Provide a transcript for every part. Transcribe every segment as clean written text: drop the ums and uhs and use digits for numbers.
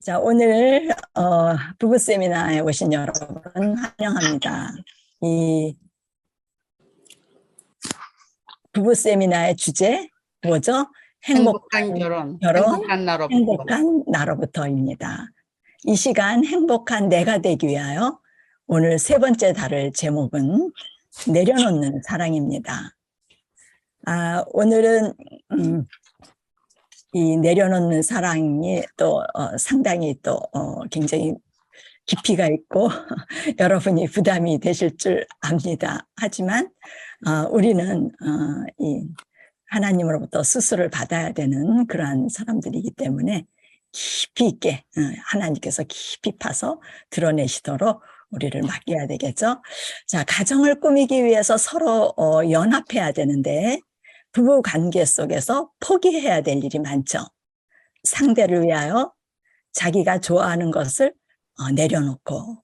자, 오늘 부부 세미나에 오신 여러분 환영합니다. 이 부부 세미나의 주제 뭐죠? 행복한 결혼, 행복한 나로부터. 행복한 나로부터입니다. 이 시간 행복한 내가 되기 위하여 오늘 세 번째 다룰 제목은 내려놓는 사랑입니다. 오늘은 이 내려놓는 사랑이 또 상당히 또 굉장히 깊이가 있고 여러분이 부담이 되실 줄 압니다. 하지만 우리는 이 하나님으로부터 수술을 받아야 되는 그러한 사람들이기 때문에 깊이 있게 하나님께서 깊이 파서 드러내시도록 우리를 맡겨야 되겠죠. 자, 가정을 꾸미기 위해서 서로 연합해야 되는데 부부 관계 속에서 포기해야 될 일이 많죠. 상대를 위하여 자기가 좋아하는 것을 내려놓고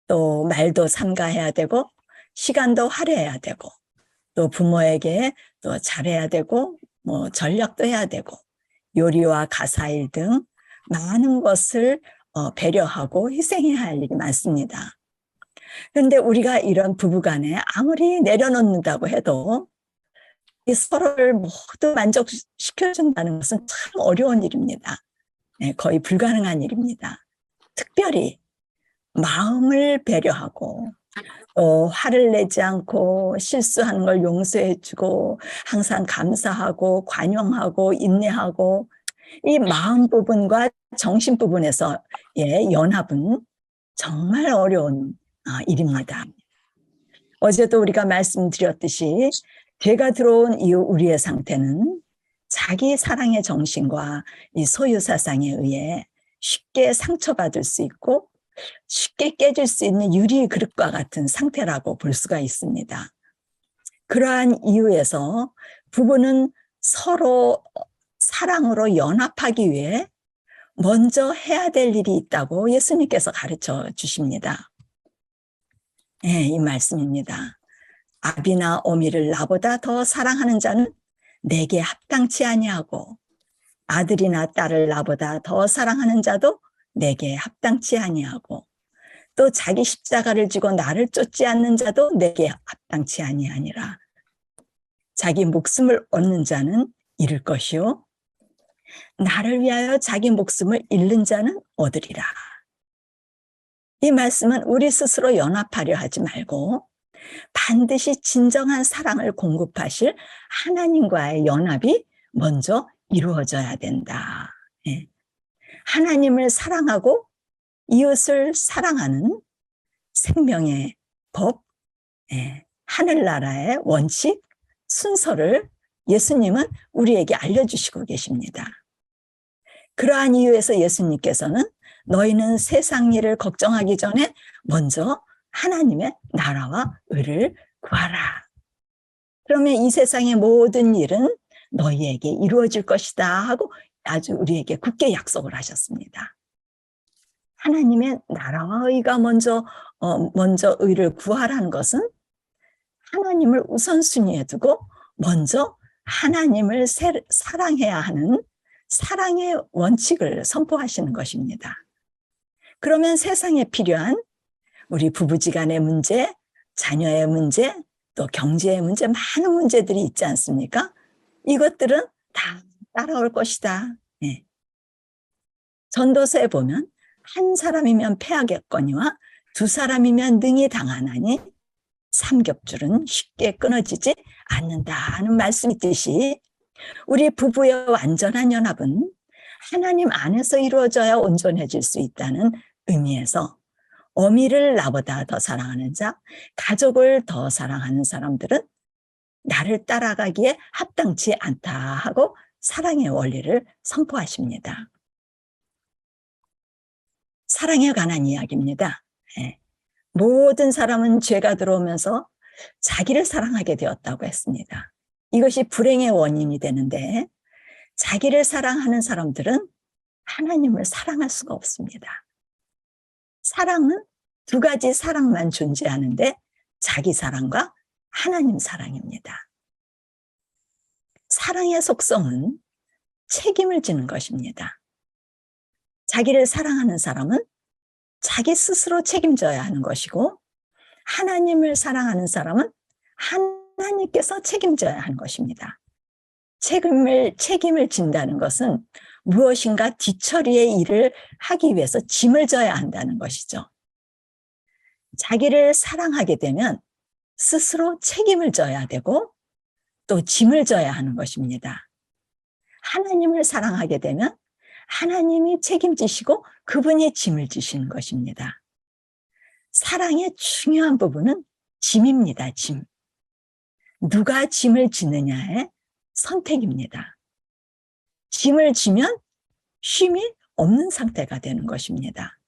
또 말도 삼가해야 되고 시간도 할애해야 되고 또 부모에게 또 잘해야 되고 뭐 전략도 해야 되고 요리와 가사일 등 많은 것을 배려하고 희생해야 할 일이 많습니다. 그런데 우리가 이런 부부간에 아무리 내려놓는다고 해도 서로를 모두 만족시켜준다는 것은 참 어려운 일입니다. 거의 불가능한 일입니다. 특별히 마음을 배려하고 화를 내지 않고 실수하는 걸 용서해주고 항상 감사하고 관용하고 인내하고 이 마음 부분과 정신 부분에서의 연합은 정말 어려운 일입니다. 어제도 우리가 말씀드렸듯이 죄가 들어온 이후 우리의 상태는 자기 사랑의 정신과 이 소유 사상에 의해 쉽게 상처받을 수 있고 쉽게 깨질 수 있는 유리 그릇과 같은 상태라고 볼 수가 있습니다. 그러한 이유에서 부부는 서로 사랑으로 연합하기 위해 먼저 해야 될 일이 있다고 예수님께서 가르쳐 주십니다. 네, 이 말씀입니다. 아비나 어미를 나보다 더 사랑하는 자는 내게 합당치 아니하고 아들이나 딸을 나보다 더 사랑하는 자도 내게 합당치 아니하고 또 자기 십자가를 지고 나를 쫓지 않는 자도 내게 합당치 아니하니라. 자기 목숨을 얻는 자는 잃을 것이요 나를 위하여 자기 목숨을 잃는 자는 얻으리라. 이 말씀은 우리 스스로 연합하려 하지 말고 반드시 진정한 사랑을 공급하실 하나님과의 연합이 먼저 이루어져야 된다. 하나님을 사랑하고 이웃을 사랑하는 생명의 법, 하늘나라의 원칙, 순서를 예수님은 우리에게 알려주시고 계십니다. 그러한 이유에서 예수님께서는 너희는 세상 일을 걱정하기 전에 먼저 하나님의 나라와 의를 구하라. 그러면 이 세상의 모든 일은 너희에게 이루어질 것이다 하고 아주 우리에게 굳게 약속을 하셨습니다. 하나님의 나라와 의가 먼저 의를 구하라는 것은 하나님을 우선순위에 두고 먼저 하나님을 사랑해야 하는 사랑의 원칙을 선포하시는 것입니다. 그러면 세상에 필요한 우리 부부지간의 문제, 자녀의 문제, 또 경제의 문제, 많은 문제들이 있지 않습니까? 이것들은 다 따라올 것이다. 전도서에 보면 한 사람이면 패하겠거니와 두 사람이면 능히 당하나니 삼겹줄은 쉽게 끊어지지 않는다는 말씀이 있듯이 우리 부부의 완전한 연합은 하나님 안에서 이루어져야 온전해질 수 있다는 의미에서 어미를 나보다 더 사랑하는 자, 가족을 더 사랑하는 사람들은 나를 따라가기에 합당치 않다 하고 사랑의 원리를 선포하십니다. 사랑에 관한 이야기입니다. 모든 사람은 죄가 들어오면서 자기를 사랑하게 되었다고 했습니다. 이것이 불행의 원인이 되는데 자기를 사랑하는 사람들은 하나님을 사랑할 수가 없습니다. 사랑은 두 가지 사랑만 존재하는데 자기 사랑과 하나님 사랑입니다. 사랑의 속성은 책임을 지는 것입니다. 자기를 사랑하는 사람은 자기 스스로 책임져야 하는 것이고, 하나님을 사랑하는 사람은 하나님께서 책임져야 하는 것입니다. 책임을 진다는 것은 무엇인가 뒤처리의 일을 하기 위해서 짐을 져야 한다는 것이죠. 자기를 사랑하게 되면 스스로 책임을 져야 되고 또 짐을 져야 하는 것입니다. 하나님을 사랑하게 되면 하나님이 책임지시고 그분이 짐을 지시는 것입니다. 사랑의 중요한 부분은 짐입니다. 짐. 누가 짐을 지느냐의 선택입니다. 짐을 지면 쉼이 없는 상태가 되는 것입니다.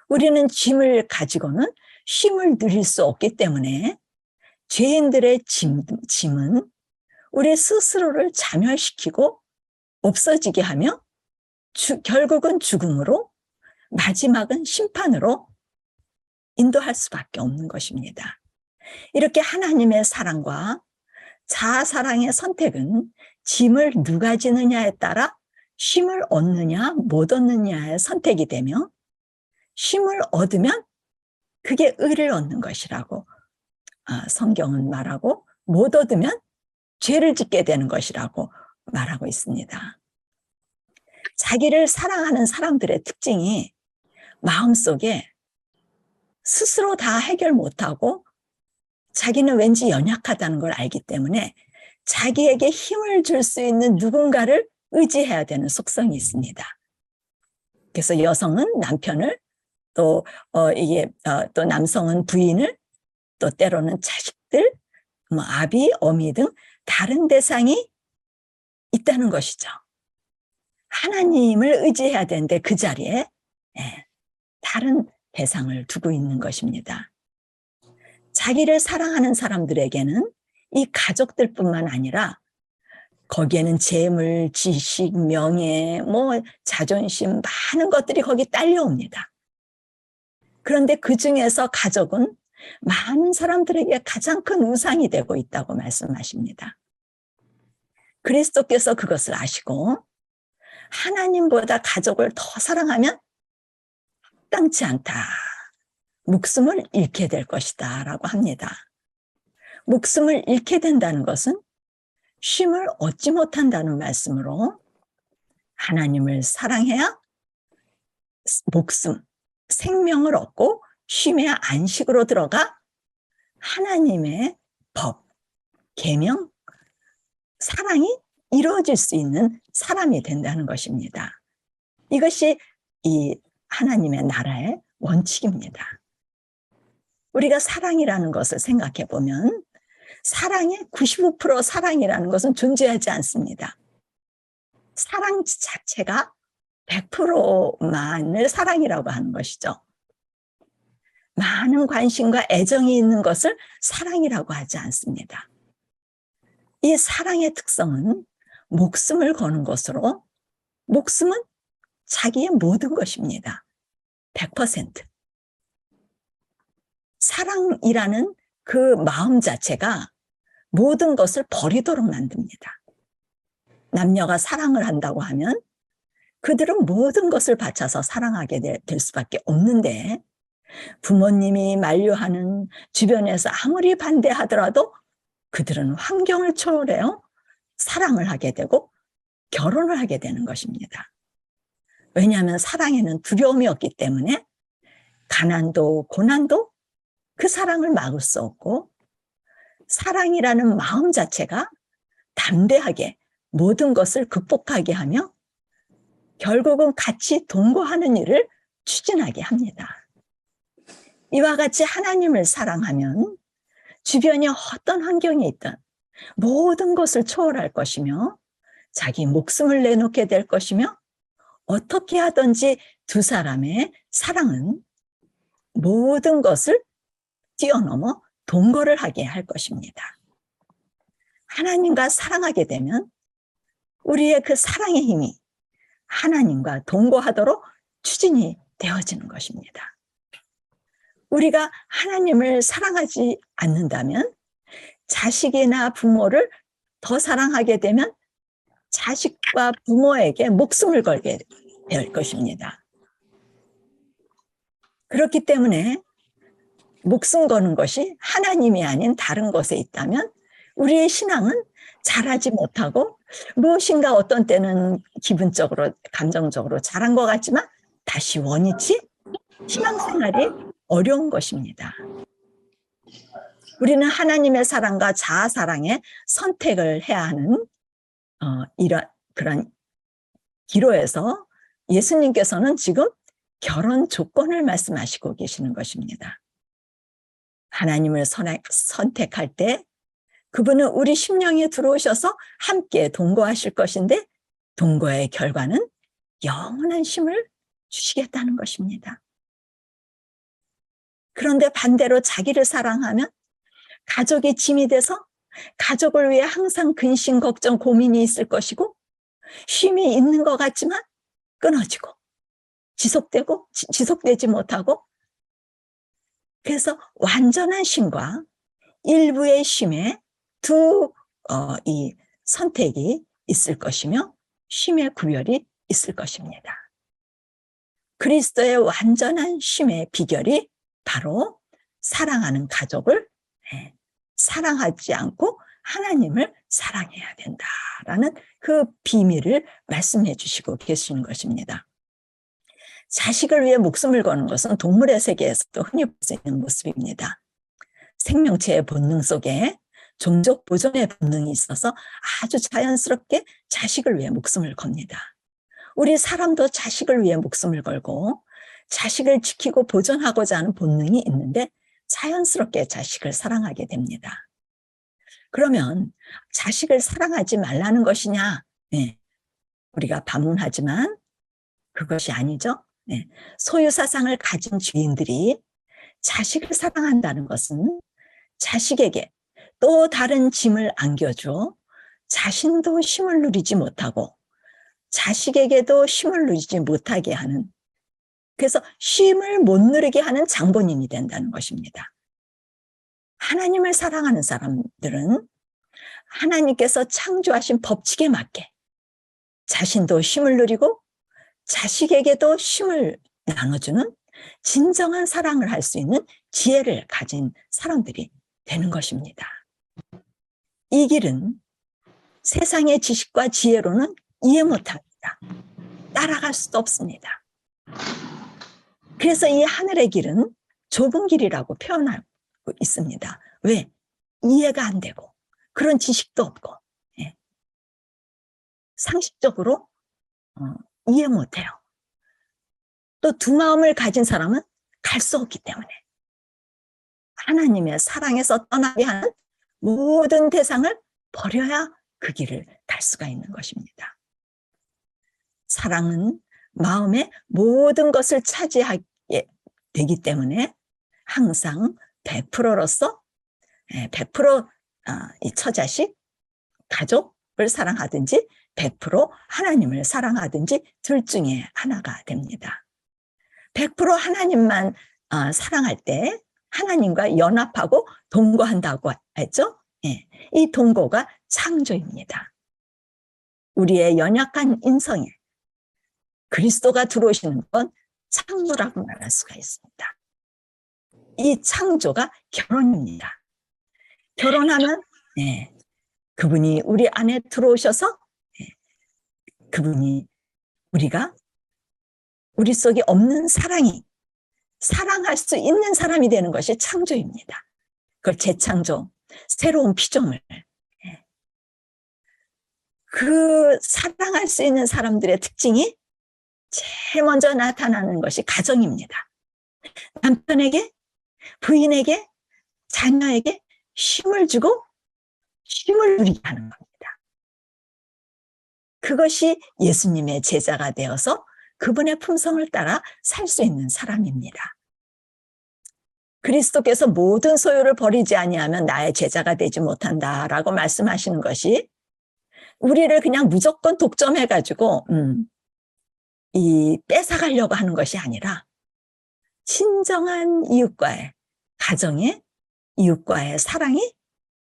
우리는 짐을 가지고는 쉼을 누릴 수 없기 때문에 죄인들의 짐은 우리 스스로를 자멸시키고 없어지게 하며 결국은 죽음으로, 마지막은 심판으로 인도할 수밖에 없는 것입니다. 이렇게 하나님의 사랑과 자아사랑의 선택은 짐을 누가 지느냐에 따라 쉼을 얻느냐 못 얻느냐의 선택이 되며, 쉼을 얻으면 그게 의를 얻는 것이라고 성경은 말하고, 못 얻으면 죄를 짓게 되는 것이라고 말하고 있습니다. 자기를 사랑하는 사람들의 특징이 마음속에 스스로 다 해결 못하고 자기는 왠지 연약하다는 걸 알기 때문에 자기에게 힘을 줄 수 있는 누군가를 의지해야 되는 속성이 있습니다. 그래서 여성은 남편을, 또 또 남성은 부인을, 또 때로는 자식들, 아비, 어미 등 다른 대상이 있다는 것이죠. 하나님을 의지해야 되는데 그 자리에 다른 대상을 두고 있는 것입니다. 자기를 사랑하는 사람들에게는 이 가족들뿐만 아니라 거기에는 재물, 지식, 명예, 자존심, 많은 것들이 거기 딸려옵니다. 그런데 그 중에서 가족은 많은 사람들에게 가장 큰 우상이 되고 있다고 말씀하십니다. 그리스도께서 그것을 아시고 하나님보다 가족을 더 사랑하면 합당치 않다. 목숨을 잃게 될 것이다 라고 합니다. 목숨을 잃게 된다는 것은 쉼을 얻지 못한다는 말씀으로, 하나님을 사랑해야 목숨, 생명을 얻고 쉼의 안식으로 들어가 하나님의 법, 계명, 사랑이 이루어질 수 있는 사람이 된다는 것입니다. 이것이 이 하나님의 나라의 원칙입니다. 우리가 사랑이라는 것을 생각해 보면 사랑의 95% 사랑이라는 것은 존재하지 않습니다. 사랑 자체가 100%만을 사랑이라고 하는 것이죠. 많은 관심과 애정이 있는 것을 사랑이라고 하지 않습니다. 이 사랑의 특성은 목숨을 거는 것으로, 목숨은 자기의 모든 것입니다. 100%. 사랑이라는 그 마음 자체가 모든 것을 버리도록 만듭니다. 남녀가 사랑을 한다고 하면 그들은 모든 것을 바쳐서 사랑하게 될 수밖에 없는데, 부모님이 만류하는, 주변에서 아무리 반대하더라도 그들은 환경을 초월해요 사랑을 하게 되고 결혼을 하게 되는 것입니다. 왜냐하면 사랑에는 두려움이 없기 때문에 가난도 고난도 그 사랑을 막을 수 없고, 사랑이라는 마음 자체가 담대하게 모든 것을 극복하게 하며 결국은 같이 동거하는 일을 추진하게 합니다. 이와 같이 하나님을 사랑하면 주변에 어떤 환경에 있든 모든 것을 초월할 것이며 자기 목숨을 내놓게 될 것이며, 어떻게 하든지 두 사람의 사랑은 모든 것을 뛰어넘어 동거를 하게 할 것입니다. 하나님과 사랑하게 되면 우리의 그 사랑의 힘이 하나님과 동거하도록 추진이 되어지는 것입니다. 우리가 하나님을 사랑하지 않는다면 자식이나 부모를 더 사랑하게 되면 자식과 부모에게 목숨을 걸게 될 것입니다. 그렇기 때문에 목숨 거는 것이 하나님이 아닌 다른 것에 있다면 우리의 신앙은 잘하지 못하고 무엇인가 어떤 때는 기분적으로 감정적으로 잘한 것 같지만 다시 원위치 신앙생활이 어려운 것입니다. 우리는 하나님의 사랑과 자아 사랑의 선택을 해야 하는 그런 기로에서 예수님께서는 지금 결혼 조건을 말씀하시고 계시는 것입니다. 하나님을 선택할 때 그분은 우리 심령에 들어오셔서 함께 동거하실 것인데 동거의 결과는 영원한 쉼을 주시겠다는 것입니다. 그런데 반대로 자기를 사랑하면 가족이 짐이 돼서 가족을 위해 항상 근심, 걱정, 고민이 있을 것이고 쉼이 있는 것 같지만 끊어지고 지속되지 못하고 그래서 완전한 쉼과 일부의 쉼에 이 선택이 있을 것이며 쉼의 구별이 있을 것입니다. 그리스도의 완전한 쉼의 비결이 바로 사랑하는 가족을 사랑하지 않고 하나님을 사랑해야 된다라는 그 비밀을 말씀해 주시고 계시는 것입니다. 자식을 위해 목숨을 거는 것은 동물의 세계에서도 흔히 볼 수 있는 모습입니다. 생명체의 본능 속에 종족 보존의 본능이 있어서 아주 자연스럽게 자식을 위해 목숨을 겁니다. 우리 사람도 자식을 위해 목숨을 걸고 자식을 지키고 보존하고자 하는 본능이 있는데 자연스럽게 자식을 사랑하게 됩니다. 그러면 자식을 사랑하지 말라는 것이냐? 네. 우리가 반문하지만 그것이 아니죠. 네. 소유사상을 가진 주인들이 자식을 사랑한다는 것은 자식에게 또 다른 짐을 안겨줘 자신도 쉼을 누리지 못하고 자식에게도 쉼을 누리지 못하게 하는, 그래서 쉼을 못 누리게 하는 장본인이 된다는 것입니다. 하나님을 사랑하는 사람들은 하나님께서 창조하신 법칙에 맞게 자신도 쉼을 누리고 자식에게도 쉼을 나눠주는 진정한 사랑을 할 수 있는 지혜를 가진 사람들이 되는 것입니다. 이 길은 세상의 지식과 지혜로는 이해 못합니다. 따라갈 수도 없습니다. 그래서 이 하늘의 길은 좁은 길이라고 표현하고 있습니다. 왜? 이해가 안 되고 그런 지식도 없고 상식적으로 이해 못해요. 또 두 마음을 가진 사람은 갈 수 없기 때문에 하나님의 사랑에서 떠나게 하는 모든 대상을 버려야 그 길을 갈 수가 있는 것입니다. 사랑은 마음의 모든 것을 차지하게 되기 때문에 항상 100%로서 100% 이 처자식, 가족을 사랑하든지 100% 하나님을 사랑하든지 둘 중에 하나가 됩니다. 100% 하나님만 사랑할 때 하나님과 연합하고 동거한다고 했죠? 이 동거가 창조입니다. 우리의 연약한 인성에 그리스도가 들어오시는 건 창조라고 말할 수가 있습니다. 이 창조가 결혼입니다. 결혼하면 그분이 우리 안에 들어오셔서 그분이 우리 속에 없는 사랑이 사랑할 수 있는 사람이 되는 것이 창조입니다. 그걸 재창조, 새로운 피조물. 그 사랑할 수 있는 사람들의 특징이 제일 먼저 나타나는 것이 가정입니다. 남편에게, 부인에게, 자녀에게 쉼을 주고 쉼을 누리게 하는 겁니다. 그것이 예수님의 제자가 되어서 그분의 품성을 따라 살 수 있는 사람입니다. 그리스도께서 모든 소유를 버리지 아니하면 나의 제자가 되지 못한다라고 말씀하시는 것이 우리를 그냥 무조건 독점해가지고 뺏어가려고 하는 것이 아니라 진정한 이웃과의 가정의 이웃과의 사랑이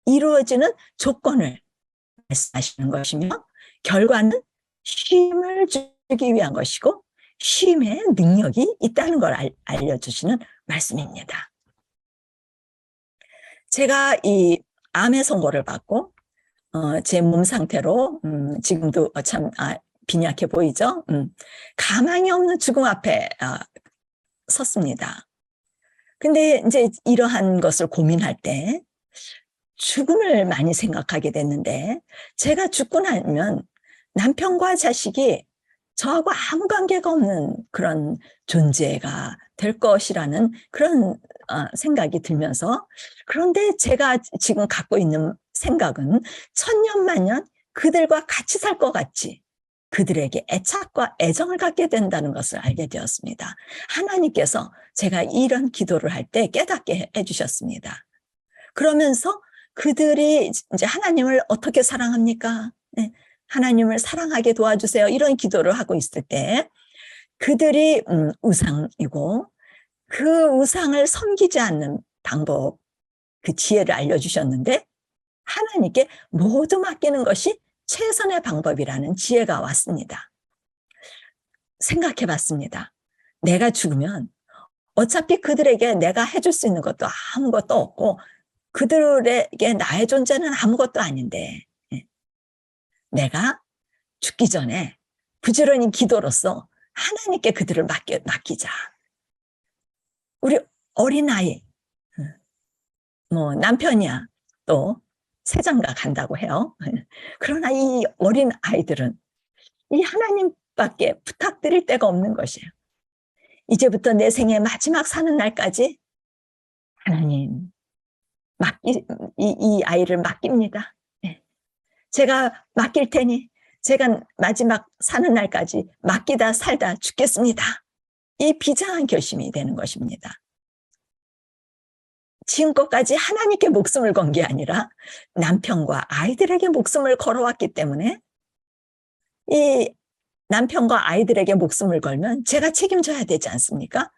이루어지는 조건을 말씀하시는 것이며 결과는 쉼을 주기 위한 것이고 쉼의 능력이 있다는 걸 알려주시는 말씀입니다. 제가 이 암의 선고를 받고 제 몸 상태로 지금도 참 빈약해 보이죠? 가망이 없는 죽음 앞에 섰습니다. 근데 이제 이러한 것을 고민할 때 죽음을 많이 생각하게 됐는데, 제가 죽고 나면 남편과 자식이 저하고 아무 관계가 없는 그런 존재가 될 것이라는 그런 생각이 들면서, 그런데 제가 지금 갖고 있는 생각은 천년만년 그들과 같이 살 것 같지, 그들에게 애착과 애정을 갖게 된다는 것을 알게 되었습니다. 하나님께서 제가 이런 기도를 할 때 깨닫게 해주셨습니다. 그러면서 그들이 이제 하나님을 어떻게 사랑합니까? 네. 하나님을 사랑하게 도와주세요. 이런 기도를 하고 있을 때 그들이 우상이고 그 우상을 섬기지 않는 방법, 그 지혜를 알려주셨는데, 하나님께 모두 맡기는 것이 최선의 방법이라는 지혜가 왔습니다. 생각해 봤습니다. 내가 죽으면 어차피 그들에게 내가 해줄 수 있는 것도 아무것도 없고 그들에게 나의 존재는 아무것도 아닌데, 내가 죽기 전에 부지런히 기도로서 하나님께 그들을 맡기자. 우리 어린아이, 뭐 남편이야 또 세장가 간다고 해요. 그러나 이 어린 아이들은 이 하나님밖에 부탁드릴 데가 없는 것이에요. 이제부터 내 생의 마지막 사는 날까지 하나님, 이 아이를 맡깁니다. 제가 맡길 테니 제가 마지막 사는 날까지 맡기다 살다 죽겠습니다. 이 비장한 결심이 되는 것입니다. 지금껏까지 하나님께 목숨을 건 게 아니라 남편과 아이들에게 목숨을 걸어왔기 때문에, 이 남편과 아이들에게 목숨을 걸면 제가 책임져야 되지 않습니까?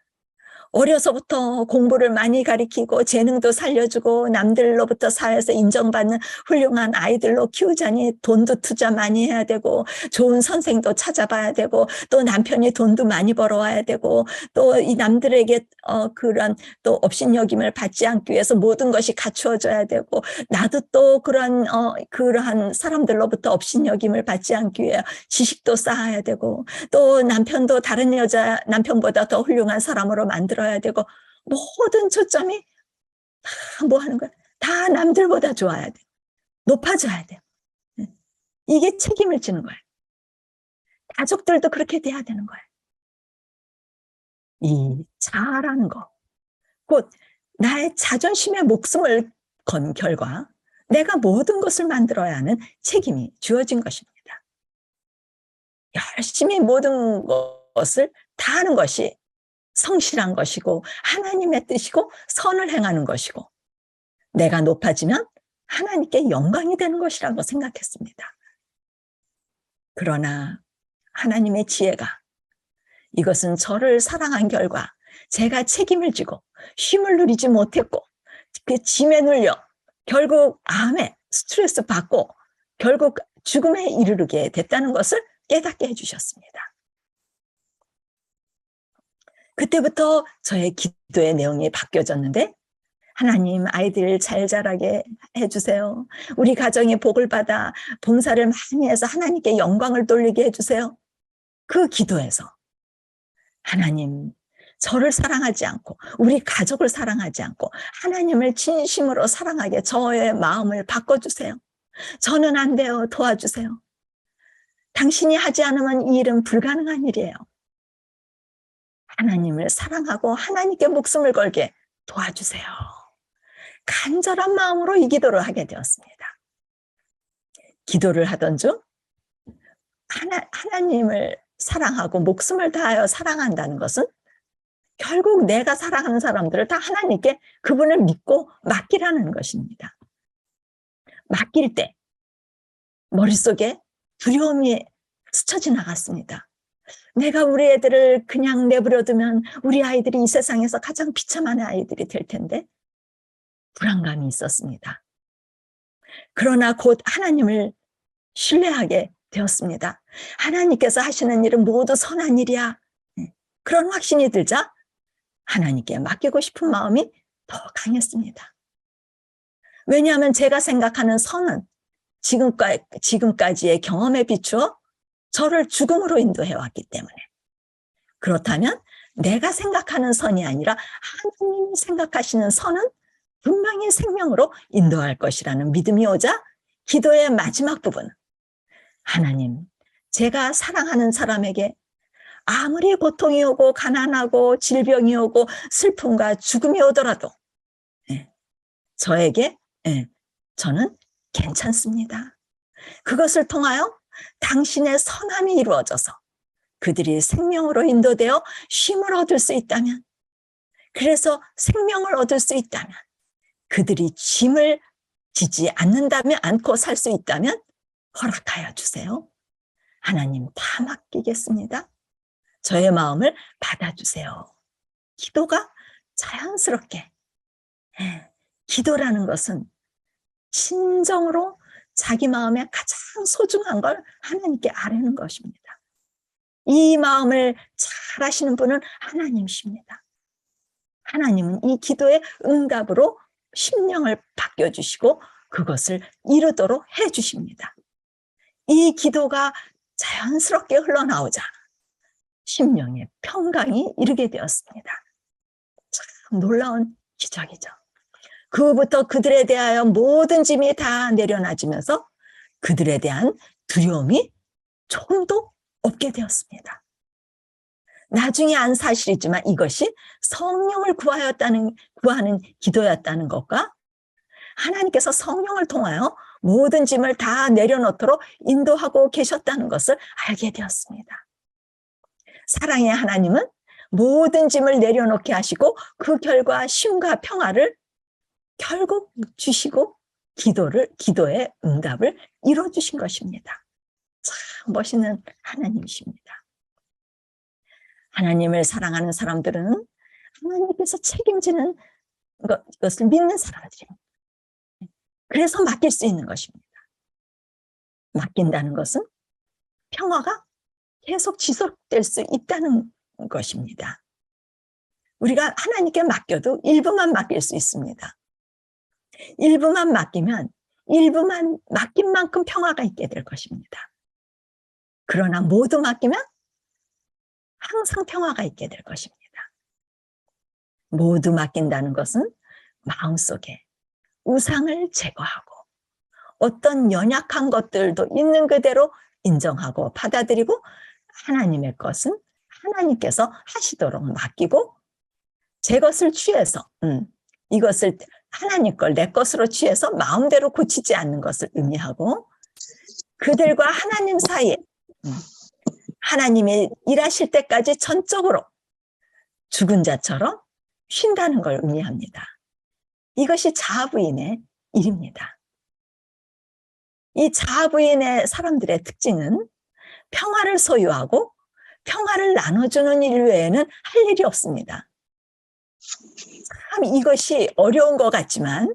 어려서부터 공부를 많이 가르치고 재능도 살려주고 남들로부터 사회에서 인정받는 훌륭한 아이들로 키우자니 돈도 투자 많이 해야 되고 좋은 선생도 찾아봐야 되고 또 남편이 돈도 많이 벌어와야 되고 또 이 남들에게 그런 또 업신여김을 받지 않기 위해서 모든 것이 갖추어져야 되고 나도 또 그러한 사람들로부터 업신여김을 받지 않기 위해 지식도 쌓아야 되고 또 남편도 다른 남편보다 더 훌륭한 사람으로 만들어야 되고, 모든 초점이 다 뭐 하는 거야? 다 남들보다 좋아야 돼. 높아져야 돼. 이게 책임을 지는 거야. 가족들도 그렇게 돼야 되는 거야. 이 자아라는 거, 곧 나의 자존심에 목숨을 건 결과 내가 모든 것을 만들어야 하는 책임이 주어진 것입니다. 열심히 모든 것을 다 하는 것이 성실한 것이고 하나님의 뜻이고 선을 행하는 것이고 내가 높아지면 하나님께 영광이 되는 것이라고 생각했습니다. 그러나 하나님의 지혜가, 이것은 저를 사랑한 결과 제가 책임을 지고 쉼을 누리지 못했고 그 짐에 눌려 결국 암에 스트레스 받고 결국 죽음에 이르게 됐다는 것을 깨닫게 해주셨습니다. 그때부터 저의 기도의 내용이 바뀌어졌는데, 하나님, 아이들 잘 자라게 해주세요. 우리 가정이 복을 받아 봉사를 많이 해서 하나님께 영광을 돌리게 해주세요. 그 기도에서 하나님, 저를 사랑하지 않고 우리 가족을 사랑하지 않고 하나님을 진심으로 사랑하게 저의 마음을 바꿔주세요. 저는 안 돼요. 도와주세요. 당신이 하지 않으면 이 일은 불가능한 일이에요. 하나님을 사랑하고 하나님께 목숨을 걸게 도와주세요. 간절한 마음으로 이 기도를 하게 되었습니다. 기도를 하던 중 하나님을 사랑하고 목숨을 다하여 사랑한다는 것은 결국 내가 사랑하는 사람들을 다 하나님께 그분을 믿고 맡기라는 것입니다. 맡길 때 머릿속에 두려움이 스쳐 지나갔습니다. 내가 우리 애들을 그냥 내버려두면 우리 아이들이 이 세상에서 가장 비참한 아이들이 될 텐데 불안감이 있었습니다. 그러나 곧 하나님을 신뢰하게 되었습니다. 하나님께서 하시는 일은 모두 선한 일이야. 그런 확신이 들자 하나님께 맡기고 싶은 마음이 더 강했습니다. 왜냐하면 제가 생각하는 선은 지금까지의 경험에 비추어 저를 죽음으로 인도해 왔기 때문에, 그렇다면 내가 생각하는 선이 아니라 하나님이 생각하시는 선은 분명히 생명으로 인도할 것이라는 믿음이 오자 기도의 마지막 부분, 하나님, 제가 사랑하는 사람에게 아무리 고통이 오고 가난하고 질병이 오고 슬픔과 죽음이 오더라도 저에게 저는 괜찮습니다. 그것을 통하여 당신의 선함이 이루어져서 그들이 생명으로 인도되어 쉼을 얻을 수 있다면, 그래서 생명을 얻을 수 있다면, 그들이 짐을 지지 않고 살 수 있다면 허락하여 주세요. 하나님, 다 맡기겠습니다. 저의 마음을 받아주세요. 기도가 자연스럽게, 기도라는 것은 진정으로 자기 마음에 가장 소중한 걸 하나님께 아뢰는 것입니다. 이 마음을 잘 아시는 분은 하나님이십니다. 하나님은 이 기도의 응답으로 심령을 바뀌어주시고 그것을 이루도록 해주십니다. 이 기도가 자연스럽게 흘러나오자 심령의 평강이 이르게 되었습니다. 참 놀라운 기적이죠. 그부터 그들에 대하여 모든 짐이 다 내려놔지면서 그들에 대한 두려움이 조금도 없게 되었습니다. 나중에 안 사실이지만 이것이 성령을 구하는 기도였다는 것과 하나님께서 성령을 통하여 모든 짐을 다 내려놓도록 인도하고 계셨다는 것을 알게 되었습니다. 사랑의 하나님은 모든 짐을 내려놓게 하시고 그 결과 쉼과 평화를 결국 주시고 기도의 응답을 이루어주신 것입니다. 참 멋있는 하나님이십니다. 하나님을 사랑하는 사람들은 하나님께서 책임지는 것을 믿는 사람들입니다. 그래서 맡길 수 있는 것입니다. 맡긴다는 것은 평화가 계속 지속될 수 있다는 것입니다. 우리가 하나님께 맡겨도 일부만 맡길 수 있습니다. 일부만 맡기면 일부만 맡긴 만큼 평화가 있게 될 것입니다. 그러나 모두 맡기면 항상 평화가 있게 될 것입니다. 모두 맡긴다는 것은 마음속에 우상을 제거하고 어떤 연약한 것들도 있는 그대로 인정하고 받아들이고 하나님의 것은 하나님께서 하시도록 맡기고 제 것을 취해서 이것을 하나님 걸 내 것으로 취해서 마음대로 고치지 않는 것을 의미하고 그들과 하나님 사이에 하나님이 일하실 때까지 전적으로 죽은 자처럼 쉰다는 걸 의미합니다. 이것이 자아부인의 일입니다. 이 자아부인의 사람들의 특징은 평화를 소유하고 평화를 나눠주는 일 외에는 할 일이 없습니다. 참 이것이 어려운 것 같지만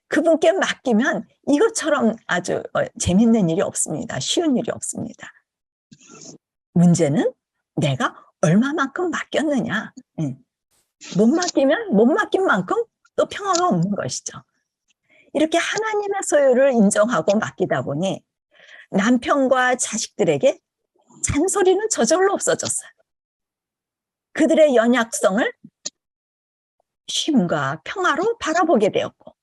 그분께 맡기면 이것처럼 아주 재밌는 일이 없습니다. 쉬운 일이 없습니다. 문제는 내가 얼마만큼 맡겼느냐. 못 맡기면 못 맡긴 만큼 또 평화가 없는 것이죠. 이렇게 하나님의 소유를 인정하고 맡기다 보니 남편과 자식들에게 잔소리는 저절로 없어졌어요. 그들의 연약성을 쉼과 평화로 바라보게 되었고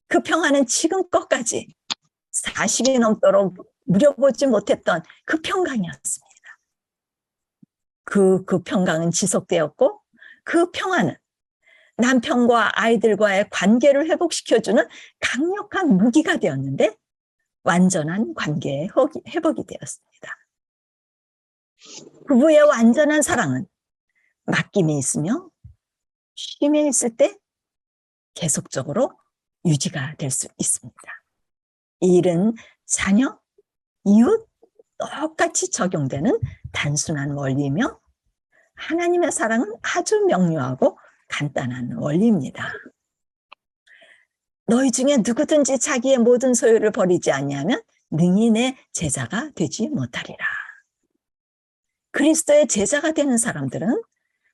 그 평화는 지금껏까지 40이 넘도록 누려보지 못했던 그 평강이었습니다. 그 평강은 지속되었고 그 평화는 남편과 아이들과의 관계를 회복시켜주는 강력한 무기가 되었는데 완전한 관계의 회복이 되었습니다. 부부의 완전한 사랑은 맡김이 있으며 쉼이 있을 때 계속적으로 유지가 될 수 있습니다. 이 일은 자녀, 이웃 똑같이 적용되는 단순한 원리이며 하나님의 사랑은 아주 명료하고 간단한 원리입니다. 너희 중에 누구든지 자기의 모든 소유를 버리지 아니하면 능히 내 제자가 되지 못하리라. 그리스도의 제자가 되는 사람들은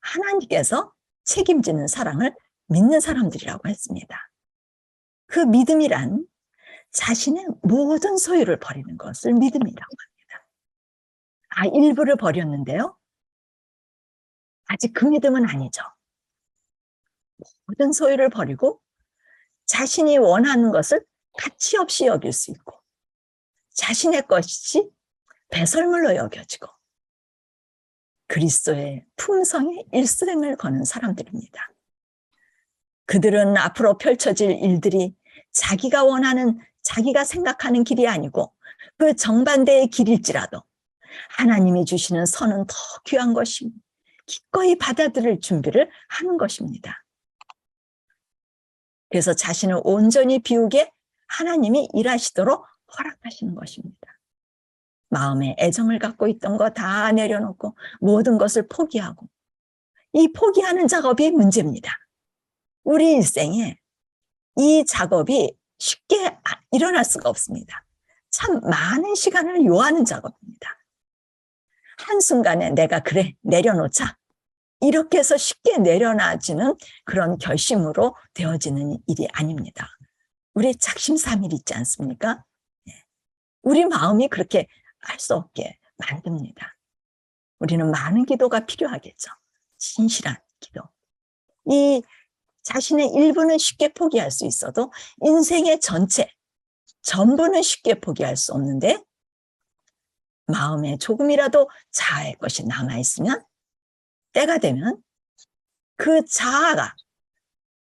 하나님께서 책임지는 사랑을 믿는 사람들이라고 했습니다. 그 믿음이란 자신의 모든 소유를 버리는 것을 믿음이라고 합니다. 일부를 버렸는데요. 아직 그 믿음은 아니죠. 모든 소유를 버리고 자신이 원하는 것을 가치 없이 여길 수 있고 자신의 것이 배설물로 여겨지고 그리스도의 품성에 일생을 거는 사람들입니다. 그들은 앞으로 펼쳐질 일들이 자기가 원하는, 자기가 생각하는 길이 아니고 그 정반대의 길일지라도 하나님이 주시는 선은 더 귀한 것이며 기꺼이 받아들일 준비를 하는 것입니다. 그래서 자신을 온전히 비우게 하나님이 일하시도록 허락하시는 것입니다. 마음에 애정을 갖고 있던 거 다 내려놓고 모든 것을 포기하고, 이 포기하는 작업이 문제입니다. 우리 일생에 이 작업이 쉽게 일어날 수가 없습니다. 참 많은 시간을 요하는 작업입니다. 한순간에 내가 그래 내려놓자 이렇게 해서 쉽게 내려놔지는 그런 결심으로 되어지는 일이 아닙니다. 우리 작심삼일 있지 않습니까? 우리 마음이 그렇게 할 수 없게 만듭니다. 우리는 많은 기도가 필요하겠죠. 진실한 기도. 이 자신의 일부는 쉽게 포기할 수 있어도 인생의 전부는 쉽게 포기할 수 없는데 마음에 조금이라도 자아의 것이 남아있으면 때가 되면 그 자아가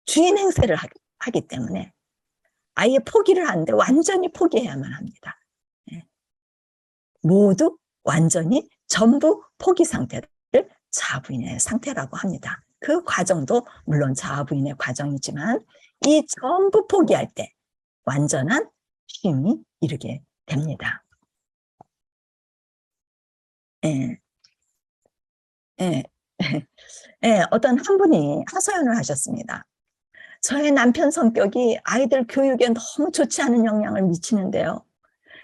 주인 행세를 하기 때문에 아예 포기를 하는데 완전히 포기해야만 합니다. 모두 완전히 전부 포기 상태를 자아부인의 상태라고 합니다. 그 과정도 물론 자아부인의 과정이지만 이 전부 포기할 때 완전한 쉼이 이르게 됩니다. 어떤 한 분이 하소연을 하셨습니다. 저의 남편 성격이 아이들 교육에 너무 좋지 않은 영향을 미치는데요.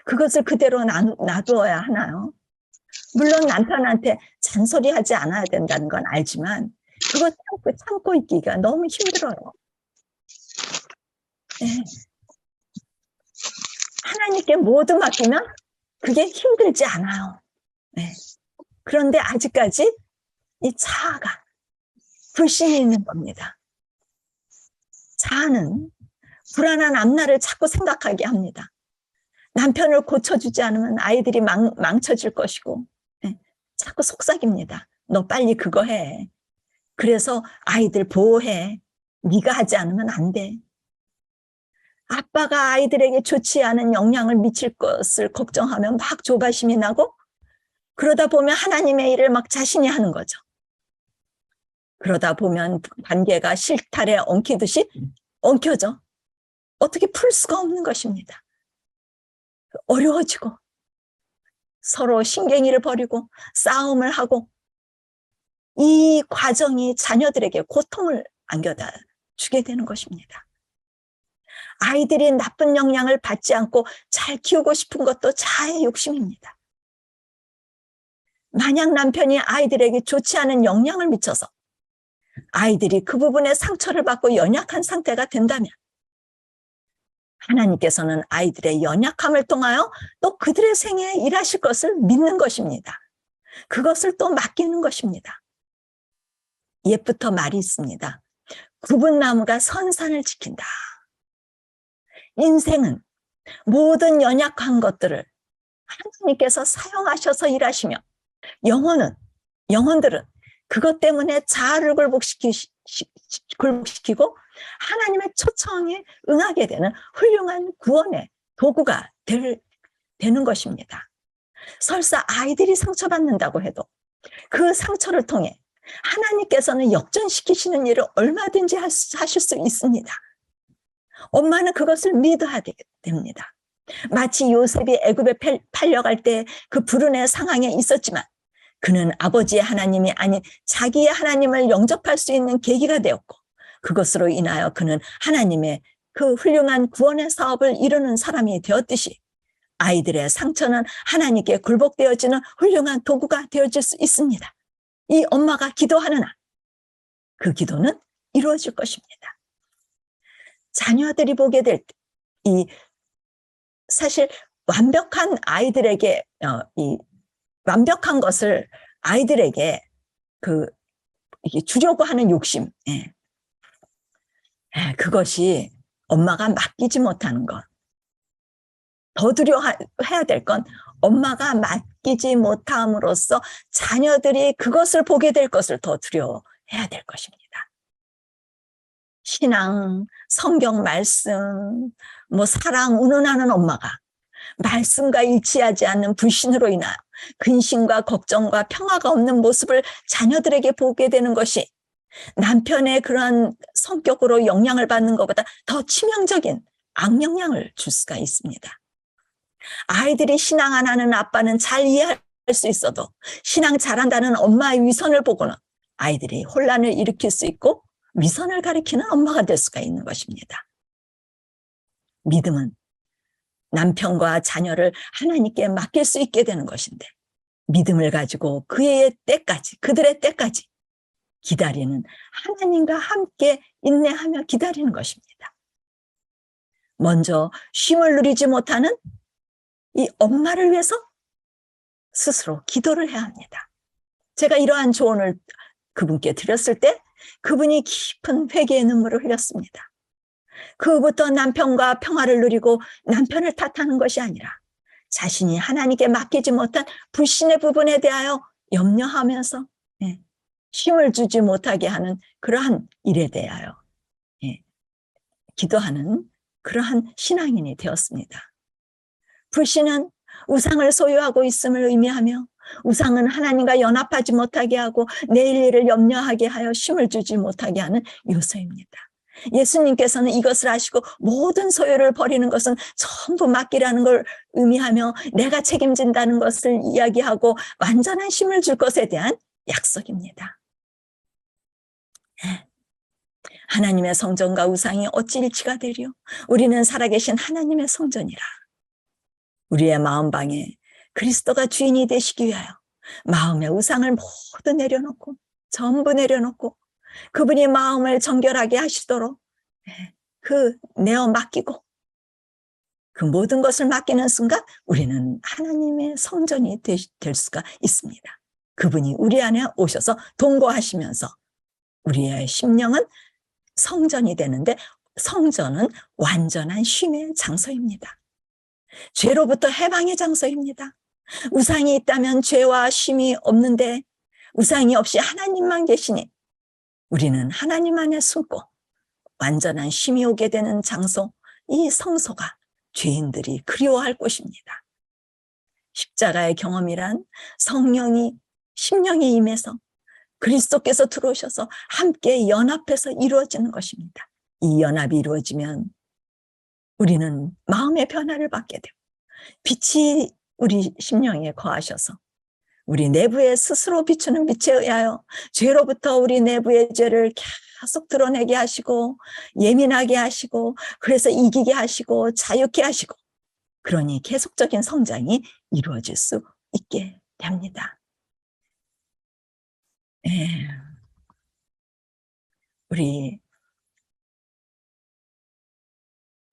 그것을 그대로 놔두어야 하나요? 물론 남편한테 잔소리하지 않아야 된다는 건 알지만 그거 참고 있기가 너무 힘들어요. 하나님께 모두 맡기면 그게 힘들지 않아요. 그런데 아직까지 이 자아가 불신이 있는 겁니다. 자아는 불안한 앞날을 자꾸 생각하게 합니다. 남편을 고쳐주지 않으면 아이들이 망쳐질 것이고 자꾸 속삭입니다. 너 빨리 그거 해. 그래서 아이들 보호해. 네가 하지 않으면 안 돼. 아빠가 아이들에게 좋지 않은 영향을 미칠 것을 걱정하면 막 조바심이 나고 그러다 보면 하나님의 일을 막 자신이 하는 거죠. 그러다 보면 관계가 실타래 엉키듯이 엉켜져. 어떻게 풀 수가 없는 것입니다. 어려워지고 서로 신경이를 버리고 싸움을 하고 이 과정이 자녀들에게 고통을 안겨다 주게 되는 것입니다. 아이들이 나쁜 영향을 받지 않고 잘 키우고 싶은 것도 자아의 욕심입니다. 만약 남편이 아이들에게 좋지 않은 영향을 미쳐서 아이들이 그 부분에 상처를 받고 연약한 상태가 된다면 하나님께서는 아이들의 연약함을 통하여 또 그들의 생애에 일하실 것을 믿는 것입니다. 그것을 또 맡기는 것입니다. 옛부터 말이 있습니다. 굽은 나무가 선산을 지킨다. 인생은 모든 연약한 것들을 하나님께서 사용하셔서 일하시며 영혼들은 그것 때문에 자아를 굴복시키고 하나님의 초청에 응하게 되는 훌륭한 구원의 도구가 되는 것입니다. 설사 아이들이 상처받는다고 해도 그 상처를 통해 하나님께서는 역전시키시는 일을 얼마든지 하실 수 있습니다. 엄마는 그것을 믿어야 됩니다. 마치 요셉이 애굽에 팔려갈 때 그 불운의 상황에 있었지만 그는 아버지의 하나님이 아닌 자기의 하나님을 영접할 수 있는 계기가 되었고 그것으로 인하여 그는 하나님의 그 훌륭한 구원의 사업을 이루는 사람이 되었듯이 아이들의 상처는 하나님께 굴복되어지는 훌륭한 도구가 되어질 수 있습니다. 이 엄마가 기도하는 한 그 기도는 이루어질 것입니다. 자녀들이 보게 될 때 이 사실 완벽한 아이들에게 이 완벽한 것을 아이들에게 이게 주려고 하는 욕심, 그것이 엄마가 맡기지 못하는 것. 더 두려워해야 될 건 엄마가 맡기지 못함으로써 자녀들이 그것을 보게 될 것을 더 두려워해야 될 것입니다. 신앙, 성경 말씀, 사랑 운운하는 엄마가 말씀과 일치하지 않는 불신으로 인하여 근심과 걱정과 평화가 없는 모습을 자녀들에게 보게 되는 것이 남편의 그러한 성격으로 영향을 받는 것보다 더 치명적인 악영향을 줄 수가 있습니다. 아이들이 신앙 안 하는 아빠는 잘 이해할 수 있어도 신앙 잘한다는 엄마의 위선을 보고는 아이들이 혼란을 일으킬 수 있고 위선을 가리키는 엄마가 될 수가 있는 것입니다. 믿음은 남편과 자녀를 하나님께 맡길 수 있게 되는 것인데 믿음을 가지고 그들의 때까지 기다리는 하나님과 함께 인내하며 기다리는 것입니다. 먼저 쉼을 누리지 못하는 이 엄마를 위해서 스스로 기도를 해야 합니다. 제가 이러한 조언을 그분께 드렸을 때 그분이 깊은 회개의 눈물을 흘렸습니다. 그부터 남편과 평화를 누리고 남편을 탓하는 것이 아니라 자신이 하나님께 맡기지 못한 불신의 부분에 대하여 염려하면서 쉼을 주지 못하게 하는 그러한 일에 대하여 기도하는 그러한 신앙인이 되었습니다. 불신은 우상을 소유하고 있음을 의미하며 우상은 하나님과 연합하지 못하게 하고 내일 일을 염려하게 하여 쉼을 주지 못하게 하는 요소입니다. 예수님께서는 이것을 아시고 모든 소유를 버리는 것은 전부 맡기라는 걸 의미하며 내가 책임진다는 것을 이야기하고 완전한 쉼을 줄 것에 대한 약속입니다. 하나님의 성전과 우상이 어찌 일치가 되리요? 우리는 살아계신 하나님의 성전이라. 우리의 마음방에 그리스도가 주인이 되시기 위하여 마음의 우상을 모두 내려놓고 전부 내려놓고 그분이 마음을 정결하게 하시도록 내어 맡기고 그 모든 것을 맡기는 순간 우리는 하나님의 성전이 될 수가 있습니다. 그분이 우리 안에 오셔서 동거하시면서 우리의 심령은 성전이 되는데 성전은 완전한 쉼의 장소입니다. 죄로부터 해방의 장소입니다. 우상이 있다면 죄와 쉼이 없는데 우상이 없이 하나님만 계시니 우리는 하나님 안에 숨고 완전한 쉼이 오게 되는 장소, 이 성소가 죄인들이 그리워할 곳입니다. 십자가의 경험이란 성령이 심령에 임해서 그리스도께서 들어오셔서 함께 연합해서 이루어지는 것입니다. 이 연합이 이루어지면 우리는 마음의 변화를 받게 되고 빛이 우리 심령에 거하셔서 우리 내부에 스스로 비추는 빛에 의하여 죄로부터 우리 내부의 죄를 계속 드러내게 하시고 예민하게 하시고 그래서 이기게 하시고 자유케 하시고 그러니 계속적인 성장이 이루어질 수 있게 됩니다. 우리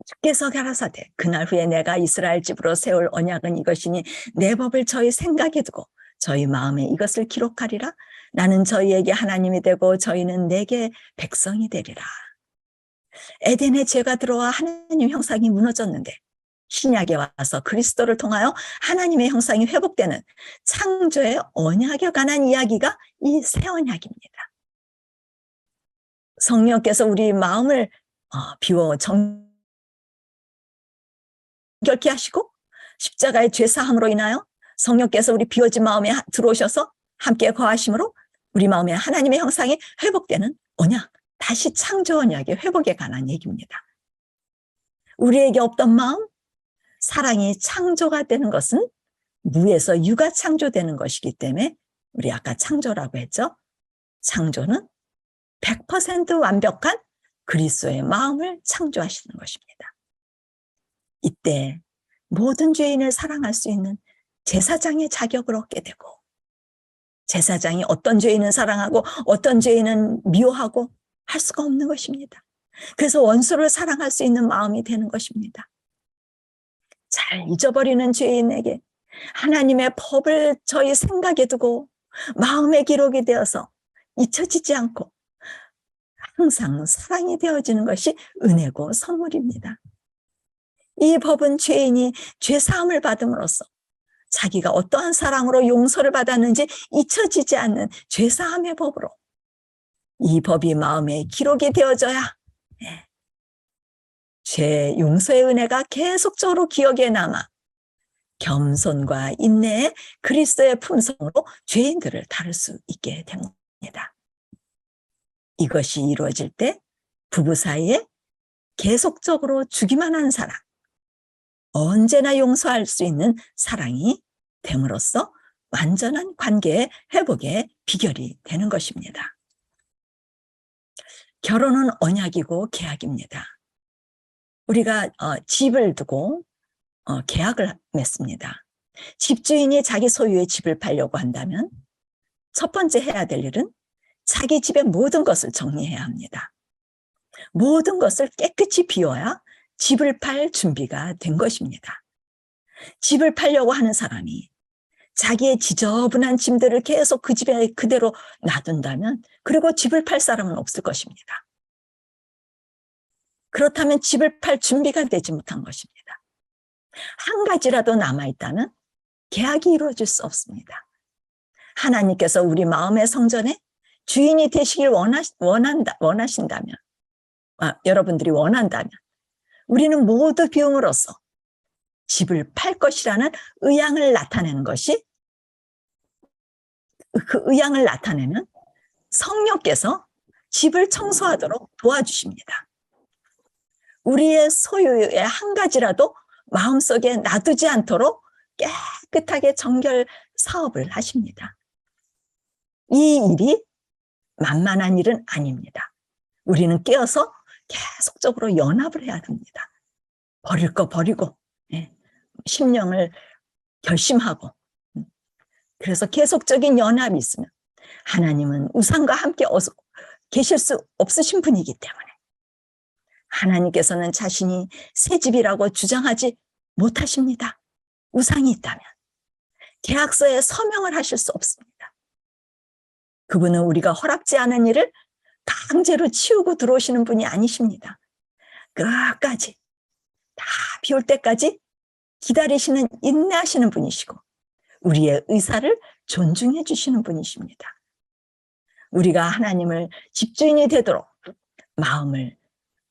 주께서 가라사대 그날 후에 내가 이스라엘 집으로 세울 언약은 이것이니 내 법을 저희 생각에 두고 저희 마음에 이것을 기록하리라. 나는 저희에게 하나님이 되고 저희는 내게 백성이 되리라. 에덴에 죄가 들어와 하나님 형상이 무너졌는데 신약에 와서 그리스도를 통하여 하나님의 형상이 회복되는 창조의 언약에 관한 이야기가 이 새 언약입니다. 성령께서 우리 마음을 비워 정결케 하시고 십자가의 죄사함으로 인하여 성령께서 우리 비워진 마음에 들어오셔서 함께 거하심으로 우리 마음에 하나님의 형상이 회복되는 언약, 다시 창조 언약의 회복에 관한 얘기입니다. 우리에게 없던 마음, 사랑이 창조가 되는 것은 무에서 유가 창조되는 것이기 때문에 우리 아까 창조라고 했죠. 창조는 100% 완벽한 그리스도의 마음을 창조하시는 것입니다. 이때 모든 죄인을 사랑할 수 있는 제사장의 자격을 얻게 되고, 제사장이 어떤 죄인은 사랑하고 어떤 죄인은 미워하고 할 수가 없는 것입니다. 그래서 원수를 사랑할 수 있는 마음이 되는 것입니다. 잘 잊어버리는 죄인에게 하나님의 법을 저희 생각에 두고 마음의 기록이 되어서 잊혀지지 않고 항상 사랑이 되어지는 것이 은혜고 선물입니다. 이 법은 죄인이 죄사함을 받음으로써 자기가 어떠한 사랑으로 용서를 받았는지 잊혀지지 않는 죄사함의 법으로, 이 법이 마음에 기록이 되어져야 죄 용서의 은혜가 계속적으로 기억에 남아 겸손과 인내의 그리스도의 품성으로 죄인들을 다룰 수 있게 됩니다. 이것이 이루어질 때 부부 사이에 계속적으로 주기만 하는 사랑, 언제나 용서할 수 있는 사랑이 됨으로써 완전한 관계의 회복의 비결이 되는 것입니다. 결혼은 언약이고 계약입니다. 우리가 집을 두고 계약을 맺습니다. 집주인이 자기 소유의 집을 팔려고 한다면 첫 번째 해야 될 일은 자기 집의 모든 것을 정리해야 합니다. 모든 것을 깨끗이 비워야 집을 팔 준비가 된 것입니다. 집을 팔려고 하는 사람이 자기의 지저분한 짐들을 계속 그 집에 그대로 놔둔다면, 그리고 집을 팔 사람은 없을 것입니다. 그렇다면 집을 팔 준비가 되지 못한 것입니다. 한 가지라도 남아있다면 계약이 이루어질 수 없습니다. 하나님께서 우리 마음의 성전에 주인이 되시길 원하신다면, 여러분들이 원한다면 우리는 모두 비움으로써 집을 팔 것이라는 의향을 나타내는 것이, 그 의향을 나타내면 성령께서 집을 청소하도록 도와주십니다. 우리의 소유의 한 가지라도 마음속에 놔두지 않도록 깨끗하게 정결 사업을 하십니다. 이 일이 만만한 일은 아닙니다. 우리는 깨어서 계속적으로 연합을 해야 됩니다. 버릴 거 버리고, 심령을 결심하고, 그래서 계속적인 연합이 있으면 하나님은 우상과 함께 계실 수 없으신 분이기 때문에 하나님께서는 자신이 새 집이라고 주장하지 못하십니다. 우상이 있다면 계약서에 서명을 하실 수 없습니다. 그분은 우리가 허락지 않은 일을 강제로 치우고 들어오시는 분이 아니십니다. 끝까지 다 비울 때까지 기다리시는, 인내하시는 분이시고 우리의 의사를 존중해 주시는 분이십니다. 우리가 하나님을 집주인이 되도록 마음을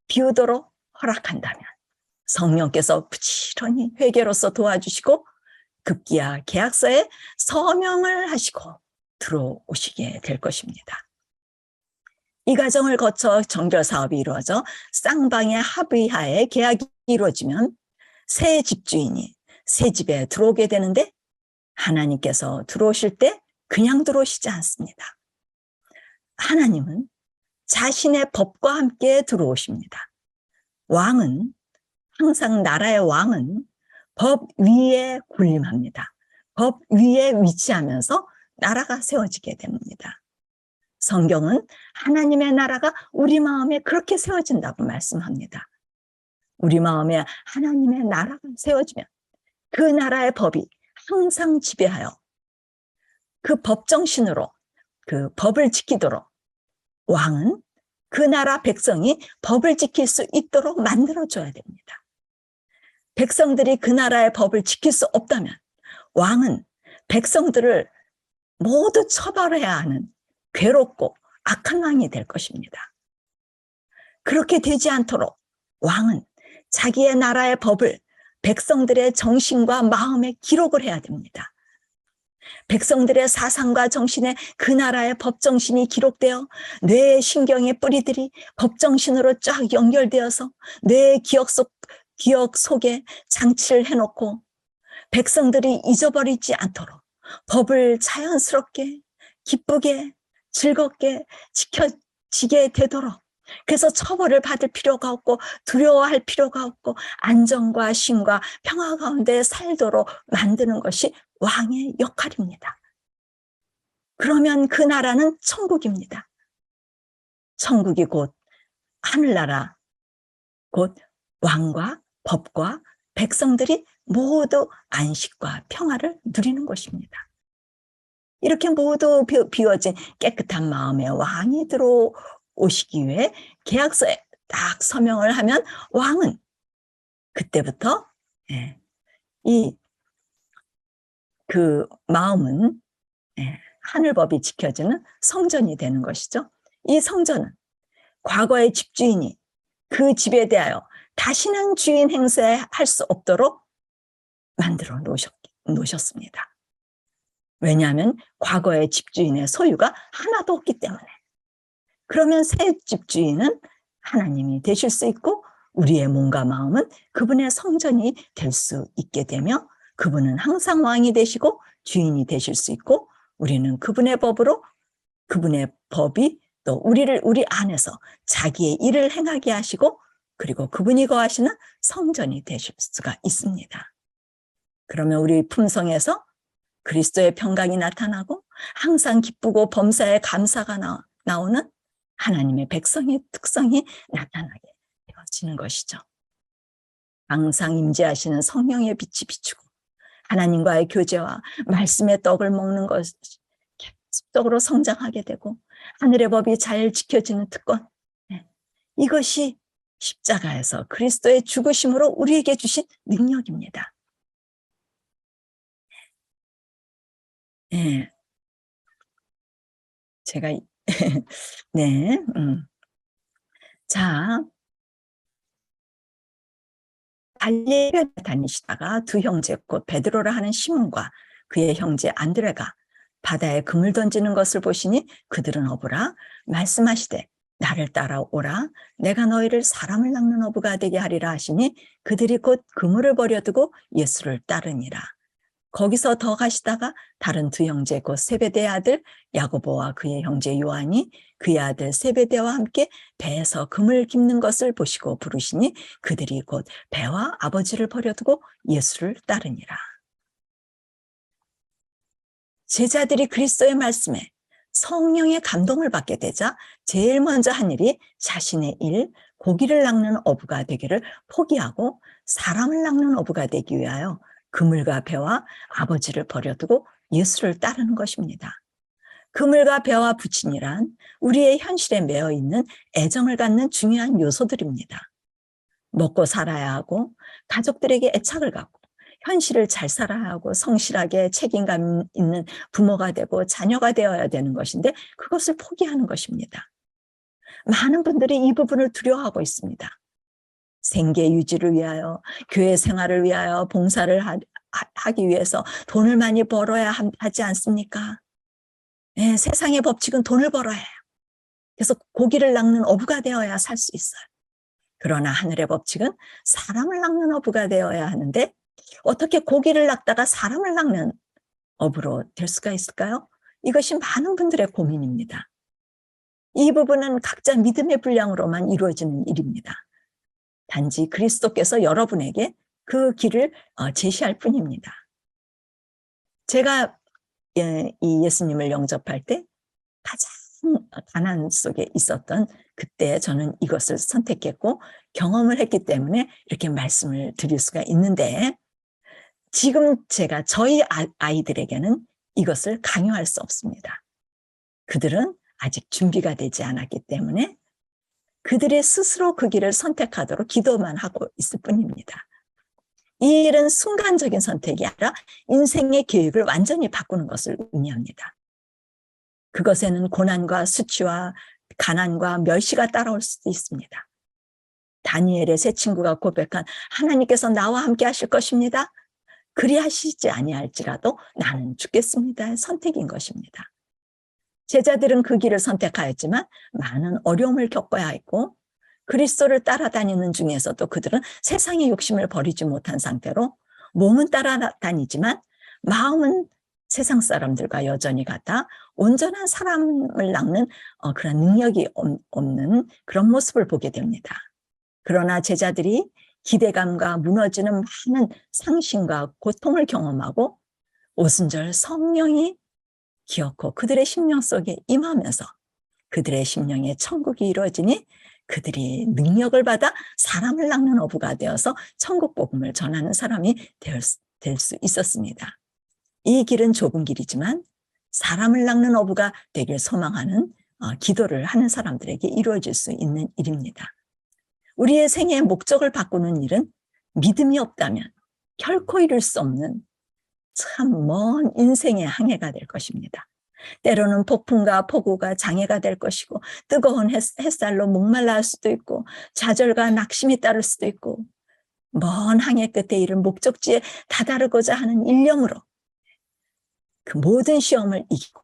비우도록 허락한다면 성령께서 부지런히 회개로서 도와주시고 급기야 계약서에 서명을 하시고 들어오시게 될 것입니다. 이 과정을 거쳐 정결 사업이 이루어져 쌍방의 합의하에 계약이 이루어지면 새 집주인이 새 집에 들어오게 되는데, 하나님께서 들어오실 때 그냥 들어오시지 않습니다. 하나님은 자신의 법과 함께 들어오십니다. 왕은, 항상 나라의 왕은 법 위에 군림합니다. 법 위에 위치하면서 나라가 세워지게 됩니다. 성경은 하나님의 나라가 우리 마음에 그렇게 세워진다고 말씀합니다. 우리 마음에 하나님의 나라가 세워지면 그 나라의 법이 항상 지배하여 그 법정신으로 그 법을 지키도록 왕은 그 나라 백성이 법을 지킬 수 있도록 만들어줘야 됩니다. 백성들이 그 나라의 법을 지킬 수 없다면 왕은 백성들을 모두 처벌해야 하는 괴롭고 악한 왕이 될 것입니다. 그렇게 되지 않도록 왕은 자기의 나라의 법을 백성들의 정신과 마음에 기록을 해야 됩니다. 백성들의 사상과 정신에 그 나라의 법정신이 기록되어 뇌의 신경의 뿌리들이 법정신으로 쫙 연결되어서 뇌의 기억 속에 장치를 해놓고 백성들이 잊어버리지 않도록 법을 자연스럽게 기쁘게 즐겁게 지켜지게 되도록 그래서 처벌을 받을 필요가 없고 두려워할 필요가 없고 안정과 쉼과 평화 가운데 살도록 만드는 것이 왕의 역할입니다. 그러면 그 나라는 천국입니다. 천국이 곧 하늘나라, 곧 왕과 법과 백성들이 모두 안식과 평화를 누리는 것입니다. 이렇게 모두 비워진 깨끗한 마음의 왕이 들어오시기 위해 계약서에 딱 서명을 하면 왕은 그때부터 그 마음은 하늘법이 지켜지는 성전이 되는 것이죠. 이 성전은 과거의 집주인이 그 집에 대하여 다시는 주인 행세할 수 없도록 만들어 놓으셨습니다. 왜냐하면 과거의 집주인의 소유가 하나도 없기 때문에. 그러면 새 집주인은 하나님이 되실 수 있고 우리의 몸과 마음은 그분의 성전이 될 수 있게 되며 그분은 항상 왕이 되시고 주인이 되실 수 있고 우리는 그분의 법으로 그분의 법이 또 우리 안에서 자기의 일을 행하게 하시고 그리고 그분이 거하시는 성전이 되실 수가 있습니다. 그러면 우리 품성에서 그리스도의 평강이 나타나고 항상 기쁘고 범사에 감사가 나오는 하나님의 백성의 특성이 나타나게 되어지는 것이죠. 항상 임재하시는 성령의 빛이 비추고 하나님과의 교제와 말씀의 떡을 먹는 것이 계속적으로 성장하게 되고 하늘의 법이 잘 지켜지는 특권, 이것이 십자가에서 그리스도의 죽으심으로 우리에게 주신 능력입니다. 제가 네, 자, 갈릴리에 다니시다가 두 형제 곧 베드로라 하는 시몬과 그의 형제 안드레가 바다에 금을 던지는 것을 보시니 그들은 어부라 말씀하시되 나를 따라오라 내가 너희를 사람을 낚는 어부가 되게 하리라 하시니 그들이 곧 그물을 버려두고 예수를 따르니라. 거기서 더 가시다가 다른 두 형제 곧 세베대의 아들 야고보와 그의 형제 요한이 그의 아들 세베대와 함께 배에서 금을 깁는 것을 보시고 부르시니 그들이 곧 배와 아버지를 버려두고 예수를 따르니라. 제자들이 그리스도의 말씀에 성령의 감동을 받게 되자 제일 먼저 한 일이 자신의 일, 고기를 낚는 어부가 되기를 포기하고 사람을 낚는 어부가 되기 위하여 그물과 배와 아버지를 버려두고 예수를 따르는 것입니다. 그물과 배와 부친이란 우리의 현실에 매여 있는 애정을 갖는 중요한 요소들입니다. 먹고 살아야 하고 가족들에게 애착을 갖고 현실을 잘 살아야 하고 성실하게 책임감 있는 부모가 되고 자녀가 되어야 되는 것인데 그것을 포기하는 것입니다. 많은 분들이 이 부분을 두려워하고 있습니다. 생계 유지를 위하여, 교회 생활을 위하여, 봉사를 하기 위해서 돈을 많이 벌어야 하지 않습니까? 네, 세상의 법칙은 돈을 벌어야 해요. 그래서 고기를 낚는 어부가 되어야 살 수 있어요. 그러나 하늘의 법칙은 사람을 낚는 어부가 되어야 하는데 어떻게 고기를 낚다가 사람을 낚는 어부로 될 수가 있을까요? 이것이 많은 분들의 고민입니다. 이 부분은 각자 믿음의 분량으로만 이루어지는 일입니다. 단지 그리스도께서 여러분에게 그 길을 제시할 뿐입니다. 제가 이 예수님을 영접할 때 가장 가난 속에 있었던 그때 저는 이것을 선택했고 경험을 했기 때문에 이렇게 말씀을 드릴 수가 있는데 지금 제가 저희 아이들에게는 이것을 강요할 수 없습니다. 그들은 아직 준비가 되지 않았기 때문에 그들의 스스로 그 길을 선택하도록 기도만 하고 있을 뿐입니다. 이 일은 순간적인 선택이 아니라 인생의 계획을 완전히 바꾸는 것을 의미합니다. 그것에는 고난과 수치와 가난과 멸시가 따라올 수도 있습니다. 다니엘의 세 친구가 고백한 하나님께서 나와 함께 하실 것입니다. 그리하시지 아니할지라도 나는 죽겠습니다의 선택인 것입니다. 제자들은 그 길을 선택하였지만 많은 어려움을 겪어야 했고 그리스도를 따라다니는 중에서도 그들은 세상의 욕심을 버리지 못한 상태로 몸은 따라다니지만 마음은 세상 사람들과 여전히 같아 온전한 사람을 낳는 그런 능력이 없는 그런 모습을 보게 됩니다. 그러나 제자들이 기대감과 무너지는 많은 상심과 고통을 경험하고 오순절 성령이 기어코 그들의 심령 속에 임하면서 그들의 심령에 천국이 이루어지니 그들이 능력을 받아 사람을 낳는 어부가 되어서 천국 복음을 전하는 사람이 될 수 있었습니다. 이 길은 좁은 길이지만 사람을 낳는 어부가 되길 소망하는 기도를 하는 사람들에게 이루어질 수 있는 일입니다. 우리의 생애의 목적을 바꾸는 일은 믿음이 없다면 결코 이룰 수 없는 참 먼 인생의 항해가 될 것입니다. 때로는 폭풍과 폭우가 장애가 될 것이고 뜨거운 햇살로 목말라 할 수도 있고 좌절과 낙심이 따를 수도 있고 먼 항해 끝에 이른 목적지에 다다르고자 하는 일념으로 그 모든 시험을 이기고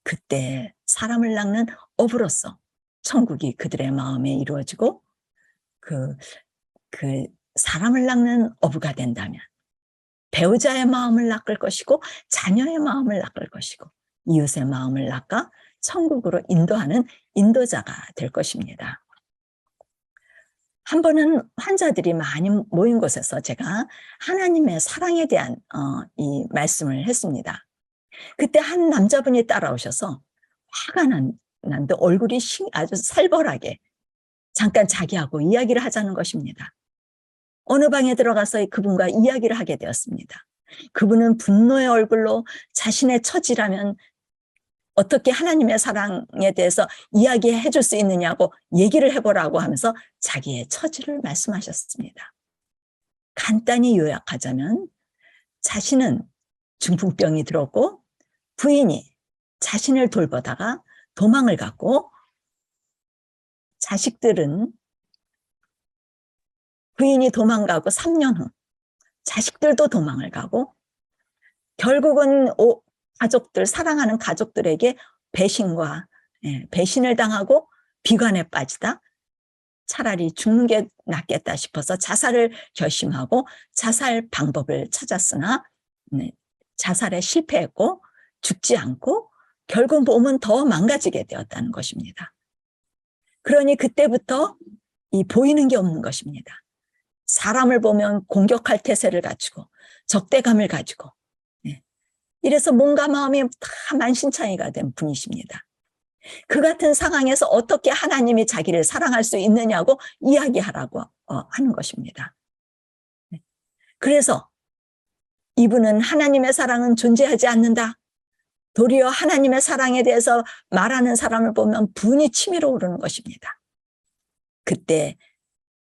그때 사람을 낳는 어부로서 천국이 그들의 마음에 이루어지고 그 사람을 낳는 어부가 된다면 배우자의 마음을 낚을 것이고 자녀의 마음을 낚을 것이고 이웃의 마음을 낚아 천국으로 인도하는 인도자가 될 것입니다. 한 번은 환자들이 많이 모인 곳에서 제가 하나님의 사랑에 대한 이 말씀을 했습니다. 그때 한 남자분이 따라오셔서 화가 난데 얼굴이 아주 살벌하게 잠깐 자기하고 이야기를 하자는 것입니다. 어느 방에 들어가서 그분과 이야기를 하게 되었습니다. 그분은 분노의 얼굴로 자신의 처지라면 어떻게 하나님의 사랑에 대해서 이야기해 줄 수 있느냐고 얘기를 해보라고 하면서 자기의 처지를 말씀하셨습니다. 간단히 요약하자면 자신은 중풍병이 들었고 부인이 자신을 돌보다가 도망을 갔고 자식들은 부인이 도망가고 3년 후 자식들도 도망을 가고 결국은 가족들, 사랑하는 가족들에게 배신을 당하고 비관에 빠지다 차라리 죽는 게 낫겠다 싶어서 자살을 결심하고 자살 방법을 찾았으나 자살에 실패했고 죽지 않고 결국 몸은 더 망가지게 되었다는 것입니다. 그러니 그때부터 이 보이는 게 없는 것입니다. 사람을 보면 공격할 태세를 갖추고 적대감을 가지고 이래서 몸과 마음이 다 만신창이가 된 분이십니다. 그 같은 상황에서 어떻게 하나님이 자기를 사랑할 수 있느냐고 이야기하라고 하는 것입니다. 그래서 이분은 하나님의 사랑은 존재하지 않는다. 도리어 하나님의 사랑에 대해서 말하는 사람을 보면 분이 치밀어 오르는 것입니다. 그때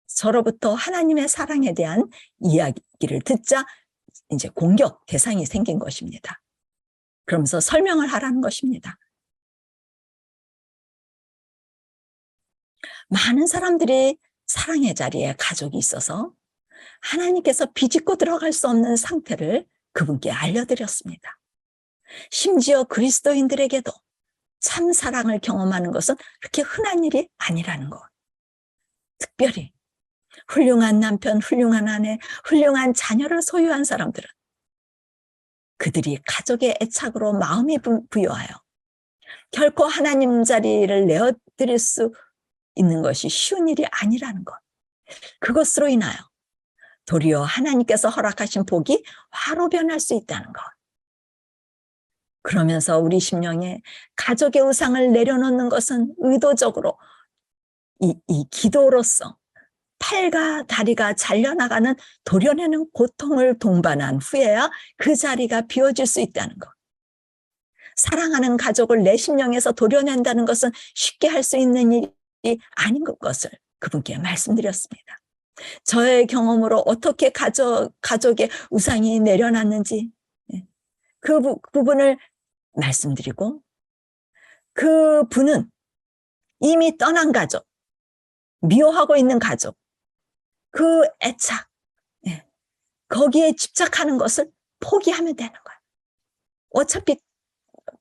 서로부터 하나님의 사랑에 대한 이야기를 듣자 이제 공격 대상이 생긴 것입니다. 그러면서 설명을 하라는 것입니다. 많은 사람들이 사랑의 자리에 가족이 있어서 하나님께서 비집고 들어갈 수 없는 상태를 그분께 알려드렸습니다. 심지어 그리스도인들에게도 참 사랑을 경험하는 것은 그렇게 흔한 일이 아니라는 것. 특별히 훌륭한 남편, 훌륭한 아내, 훌륭한 자녀를 소유한 사람들은 그들이 가족의 애착으로 마음이 부여하여 결코 하나님 자리를 내어드릴 수 있는 것이 쉬운 일이 아니라는 것. 그것으로 인하여 도리어 하나님께서 허락하신 복이 화로 변할 수 있다는 것. 그러면서 우리 심령에 가족의 우상을 내려놓는 것은 의도적으로 이 기도로서 팔과 다리가 잘려나가는 도려내는 고통을 동반한 후에야 그 자리가 비워질 수 있다는 것. 사랑하는 가족을 내 심령에서 도려낸다는 것은 쉽게 할 수 있는 일이 아닌 것을 그분께 말씀드렸습니다. 저의 경험으로 어떻게 가족의 우상이 내려놨는지 그 부분을 말씀드리고 그 분은 이미 떠난 가족, 미워하고 있는 가족, 그 애착, 거기에 집착하는 것을 포기하면 되는 거예요. 어차피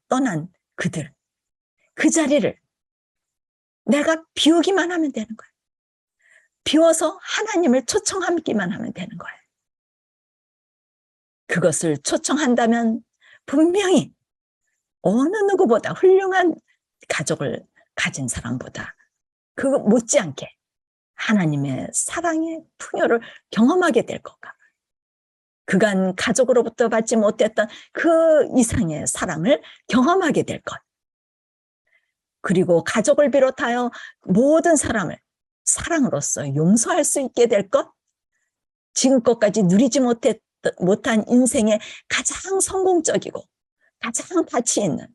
떠난 그들, 그 자리를 내가 비우기만 하면 되는 거예요. 비워서 하나님을 초청하기만 하면 되는 거예요. 그것을 초청한다면 분명히 어느 누구보다 훌륭한 가족을 가진 사람보다 그거 못지않게 하나님의 사랑의 풍요를 경험하게 될 것과 그간 가족으로부터 받지 못했던 그 이상의 사랑을 경험하게 될 것. 그리고 가족을 비롯하여 모든 사람을 사랑으로서 용서할 수 있게 될 것. 지금껏까지 누리지 못한 인생의 가장 성공적이고 가장 가치 있는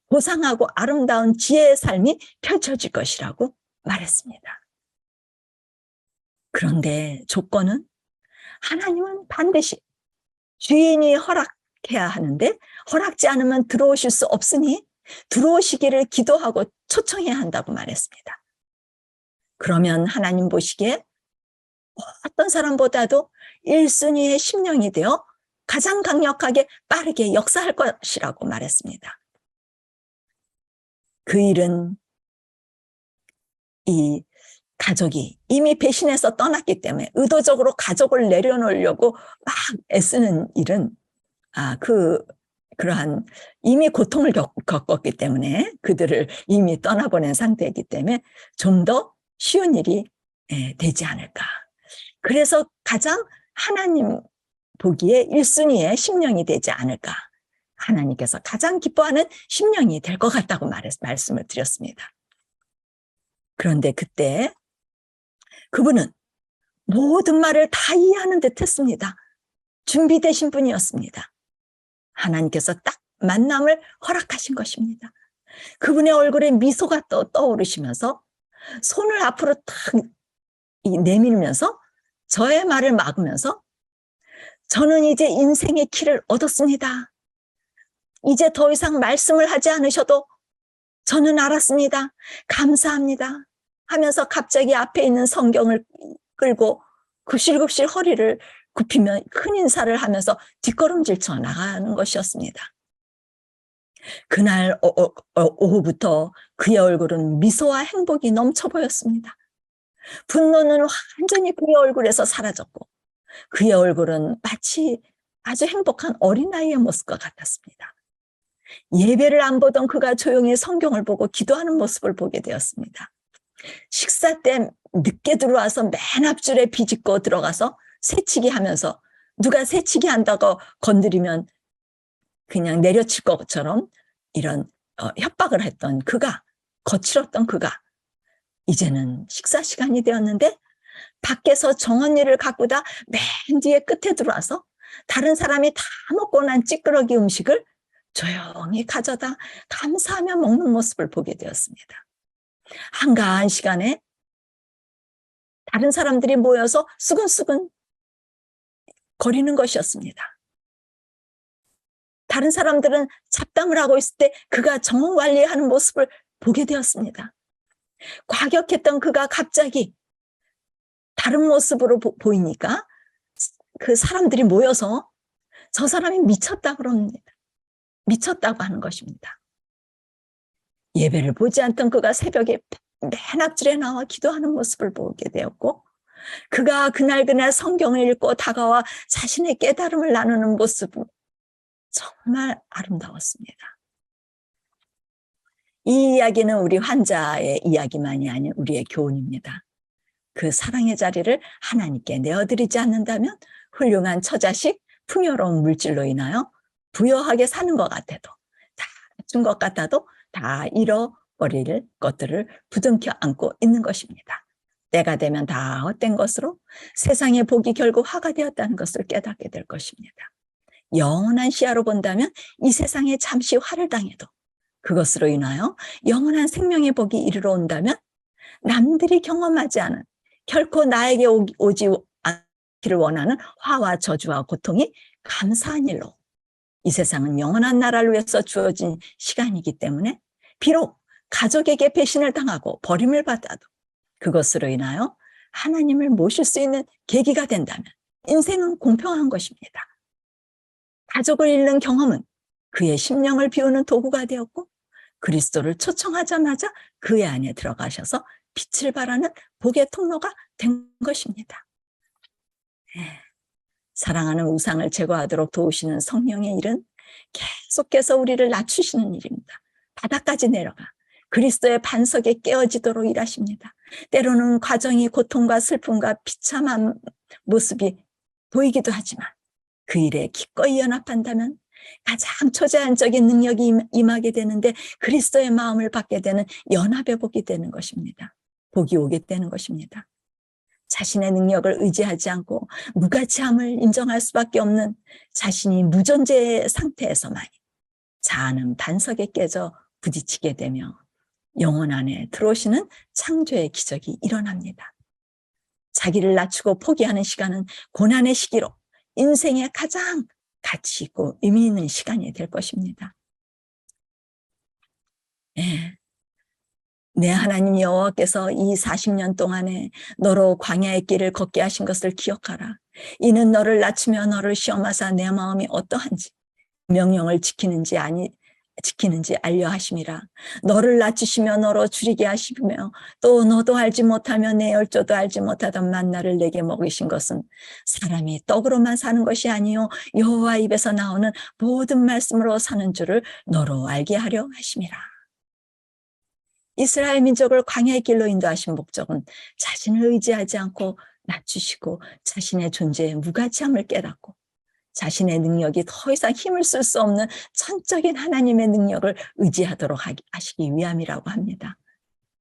고상하고 아름다운 지혜의 삶이 펼쳐질 것이라고 말했습니다. 그런데 조건은 하나님은 반드시 주인이 허락해야 하는데 허락지 않으면 들어오실 수 없으니 들어오시기를 기도하고 초청해야 한다고 말했습니다. 그러면 하나님 보시기에 어떤 사람보다도 1순위의 심령이 되어 가장 강력하게 빠르게 역사할 것이라고 말했습니다. 그 일은 이 가족이 이미 배신해서 떠났기 때문에 의도적으로 가족을 내려놓으려고 막 애쓰는 일은 그러한 이미 고통을 겪었기 때문에 그들을 이미 떠나보낸 상태이기 때문에 좀 더 쉬운 일이 되지 않을까. 그래서 가장 하나님 보기에 1순위의 심령이 되지 않을까. 하나님께서 가장 기뻐하는 심령이 될 것 같다고 말씀을 드렸습니다. 그런데 그때 그분은 모든 말을 다 이해하는 듯 했습니다. 준비되신 분이었습니다. 하나님께서 딱 만남을 허락하신 것입니다. 그분의 얼굴에 미소가 떠오르시면서 손을 앞으로 탁 내밀면서 저의 말을 막으면서 저는 이제 인생의 길을 얻었습니다. 이제 더 이상 말씀을 하지 않으셔도 저는 알았습니다. 감사합니다. 하면서 갑자기 앞에 있는 성경을 끌고 굽실굽실 허리를 굽히며 큰 인사를 하면서 뒷걸음질 쳐 나가는 것이었습니다. 그날 오후부터 그의 얼굴은 미소와 행복이 넘쳐 보였습니다. 분노는 완전히 그의 얼굴에서 사라졌고 그의 얼굴은 마치 아주 행복한 어린아이의 모습과 같았습니다. 예배를 안 보던 그가 조용히 성경을 보고 기도하는 모습을 보게 되었습니다. 식사 때 늦게 들어와서 맨 앞줄에 비집고 들어가서 새치기 하면서 누가 새치기 한다고 건드리면 그냥 내려칠 것처럼 이런 협박을 했던 그가, 거칠었던 그가 이제는 식사 시간이 되었는데 밖에서 정언니를 갖고다 맨 뒤에 끝에 들어와서 다른 사람이 다 먹고 난 찌끄러기 음식을 조용히 가져다 감사하며 먹는 모습을 보게 되었습니다. 한가한 시간에 다른 사람들이 모여서 수근수근 거리는 것이었습니다. 다른 사람들은 잡담을 하고 있을 때 그가 정원 관리하는 모습을 보게 되었습니다. 과격했던 그가 갑자기 다른 모습으로 보이니까 그 사람들이 모여서 저 사람이 미쳤다 그럽니다. 미쳤다고 하는 것입니다. 예배를 보지 않던 그가 새벽에 맨 앞줄에 나와 기도하는 모습을 보게 되었고 그가 그날 성경을 읽고 다가와 자신의 깨달음을 나누는 모습은 정말 아름다웠습니다. 이 이야기는 우리 환자의 이야기만이 아닌 우리의 교훈입니다. 그 사랑의 자리를 하나님께 내어드리지 않는다면 훌륭한 처자식, 풍요로운 물질로 인하여 부유하게 사는 것 같아도 다 준 것 같아도 다 잃어버릴 것들을 부둥켜 안고 있는 것입니다. 때가 되면 다 헛된 것으로 세상의 복이 결국 화가 되었다는 것을 깨닫게 될 것입니다. 영원한 시야로 본다면 이 세상에 잠시 화를 당해도 그것으로 인하여 영원한 생명의 복이 이르러 온다면 남들이 경험하지 않은 결코 나에게 오지 않기를 원하는 화와 저주와 고통이 감사한 일로 이 세상은 영원한 나라를 위해서 주어진 시간이기 때문에 비록 가족에게 배신을 당하고 버림을 받아도 그것으로 인하여 하나님을 모실 수 있는 계기가 된다면 인생은 공평한 것입니다. 가족을 잃는 경험은 그의 심령을 비우는 도구가 되었고 그리스도를 초청하자마자 그의 안에 들어가셔서 빛을 발하는 복의 통로가 된 것입니다. 사랑하는 우상을 제거하도록 도우시는 성령의 일은 계속해서 우리를 낮추시는 일입니다. 바닥까지 내려가 그리스도의 반석에 깨어지도록 일하십니다. 때로는 과정이 고통과 슬픔과 비참한 모습이 보이기도 하지만 그 일에 기꺼이 연합한다면 가장 초자연적인 능력이 임하게 되는데 그리스도의 마음을 받게 되는 연합의 복이 되는 것입니다. 복이 오게 되는 것입니다. 자신의 능력을 의지하지 않고 무가치함을 인정할 수밖에 없는 자신이 무존재의 상태에서만 자아는 반석에 깨져 부딪히게 되며 영혼 안에 들어오시는 창조의 기적이 일어납니다. 자기를 낮추고 포기하는 시간은 고난의 시기로 인생의 가장 가치 있고 의미 있는 시간이 될 것입니다. 내 하나님 여호와께서 이 40년 동안에 너로 광야의 길을 걷게 하신 것을 기억하라. 이는 너를 낮추며 너를 시험하사 내 마음이 어떠한지 명령을 지키는지 알려 하심이라. 너를 낮추시며 너로 줄이게 하시며 또 너도 알지 못하며 내 열조도 알지 못하던 만나를 내게 먹이신 것은 사람이 떡으로만 사는 것이 아니요 여호와 입에서 나오는 모든 말씀으로 사는 줄을 너로 알게 하려 하심이라. 이스라엘 민족을 광야의 길로 인도하신 목적은 자신을 의지하지 않고 낮추시고 자신의 존재의 무가치함을 깨닫고 자신의 능력이 더 이상 힘을 쓸 수 없는 천적인 하나님의 능력을 의지하도록 하시기 위함이라고 합니다.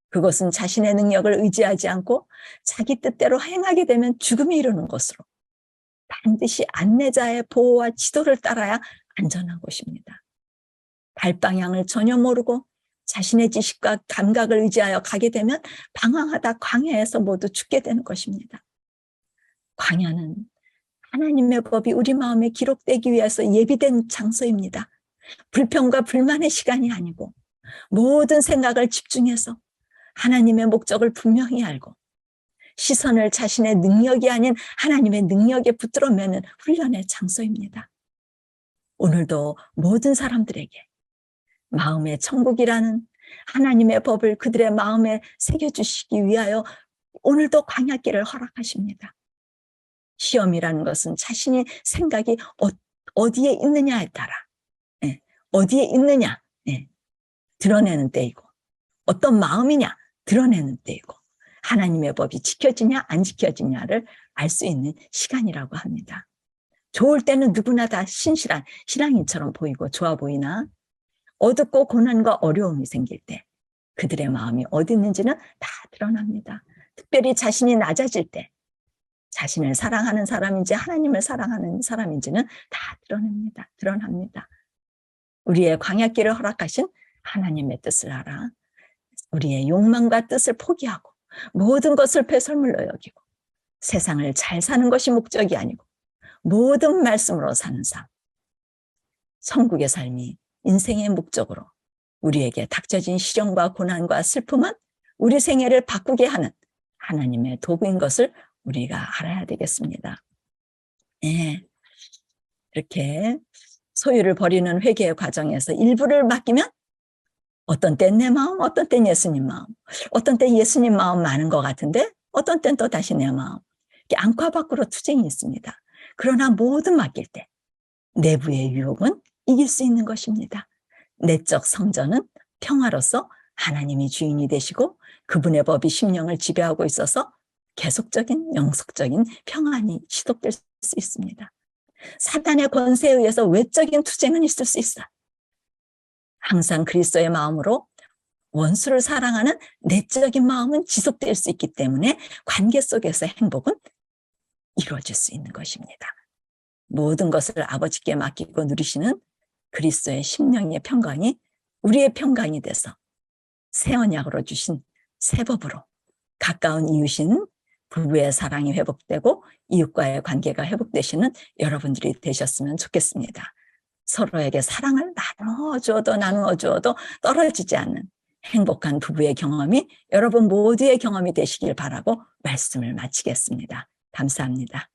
그것은 자신의 능력을 의지하지 않고 자기 뜻대로 행하게 되면 죽음이 이르는 것으로 반드시 안내자의 보호와 지도를 따라야 안전한 것입니다. 발방향을 전혀 모르고 자신의 지식과 감각을 의지하여 가게 되면 방황하다 광야에서 모두 죽게 되는 것입니다. 광야는 하나님의 법이 우리 마음에 기록되기 위해서 예비된 장소입니다. 불평과 불만의 시간이 아니고 모든 생각을 집중해서 하나님의 목적을 분명히 알고 시선을 자신의 능력이 아닌 하나님의 능력에 붙들어 매는 훈련의 장소입니다. 오늘도 모든 사람들에게 마음의 천국이라는 하나님의 법을 그들의 마음에 새겨주시기 위하여 오늘도 광야길을 허락하십니다. 시험이라는 것은 자신의 생각이 어디에 있느냐에 따라 어디에 있느냐 드러내는 때이고 어떤 마음이냐 드러내는 때이고 하나님의 법이 지켜지냐 안 지켜지냐를 알 수 있는 시간이라고 합니다. 좋을 때는 누구나 다 신실한 신앙인처럼 보이고 좋아 보이나 어둡고 고난과 어려움이 생길 때 그들의 마음이 어디 있는지는 다 드러납니다. 특별히 자신이 낮아질 때 자신을 사랑하는 사람인지 하나님을 사랑하는 사람인지는 다 드러납니다. 우리의 광야길을 허락하신 하나님의 뜻을 알아 우리의 욕망과 뜻을 포기하고 모든 것을 배설물로 여기고 세상을 잘 사는 것이 목적이 아니고 모든 말씀으로 사는 삶, 천국의 삶이 인생의 목적으로 우리에게 닥쳐진 시련과 고난과 슬픔은 우리 생애를 바꾸게 하는 하나님의 도구인 것을 우리가 알아야 되겠습니다. 이렇게 소유를 버리는 회개의 과정에서 일부를 맡기면 어떤 땐 내 마음, 어떤 땐 예수님 마음, 어떤 땐 예수님 마음 많은 것 같은데 어떤 땐 또 다시 내 마음. 이렇게 안과 밖으로 투쟁이 있습니다. 그러나 모든 맡길 때 내부의 유혹은 이길 수 있는 것입니다. 내적 성전은 평화로서 하나님이 주인이 되시고 그분의 법이 심령을 지배하고 있어서 계속적인 영속적인 평안이 지속될 수 있습니다. 사단의 권세에 의해서 외적인 투쟁은 있을 수 있어. 항상 그리스도의 마음으로 원수를 사랑하는 내적인 마음은 지속될 수 있기 때문에 관계 속에서 행복은 이루어질 수 있는 것입니다. 모든 것을 아버지께 맡기고 누리시는 그리스도의 심령의 평강이 우리의 평강이 돼서 새 언약으로 주신 새 법으로 가까운 이웃인 부부의 사랑이 회복되고 이웃과의 관계가 회복되시는 여러분들이 되셨으면 좋겠습니다. 서로에게 사랑을 나누어 주어도 떨어지지 않는 행복한 부부의 경험이 여러분 모두의 경험이 되시길 바라고 말씀을 마치겠습니다. 감사합니다.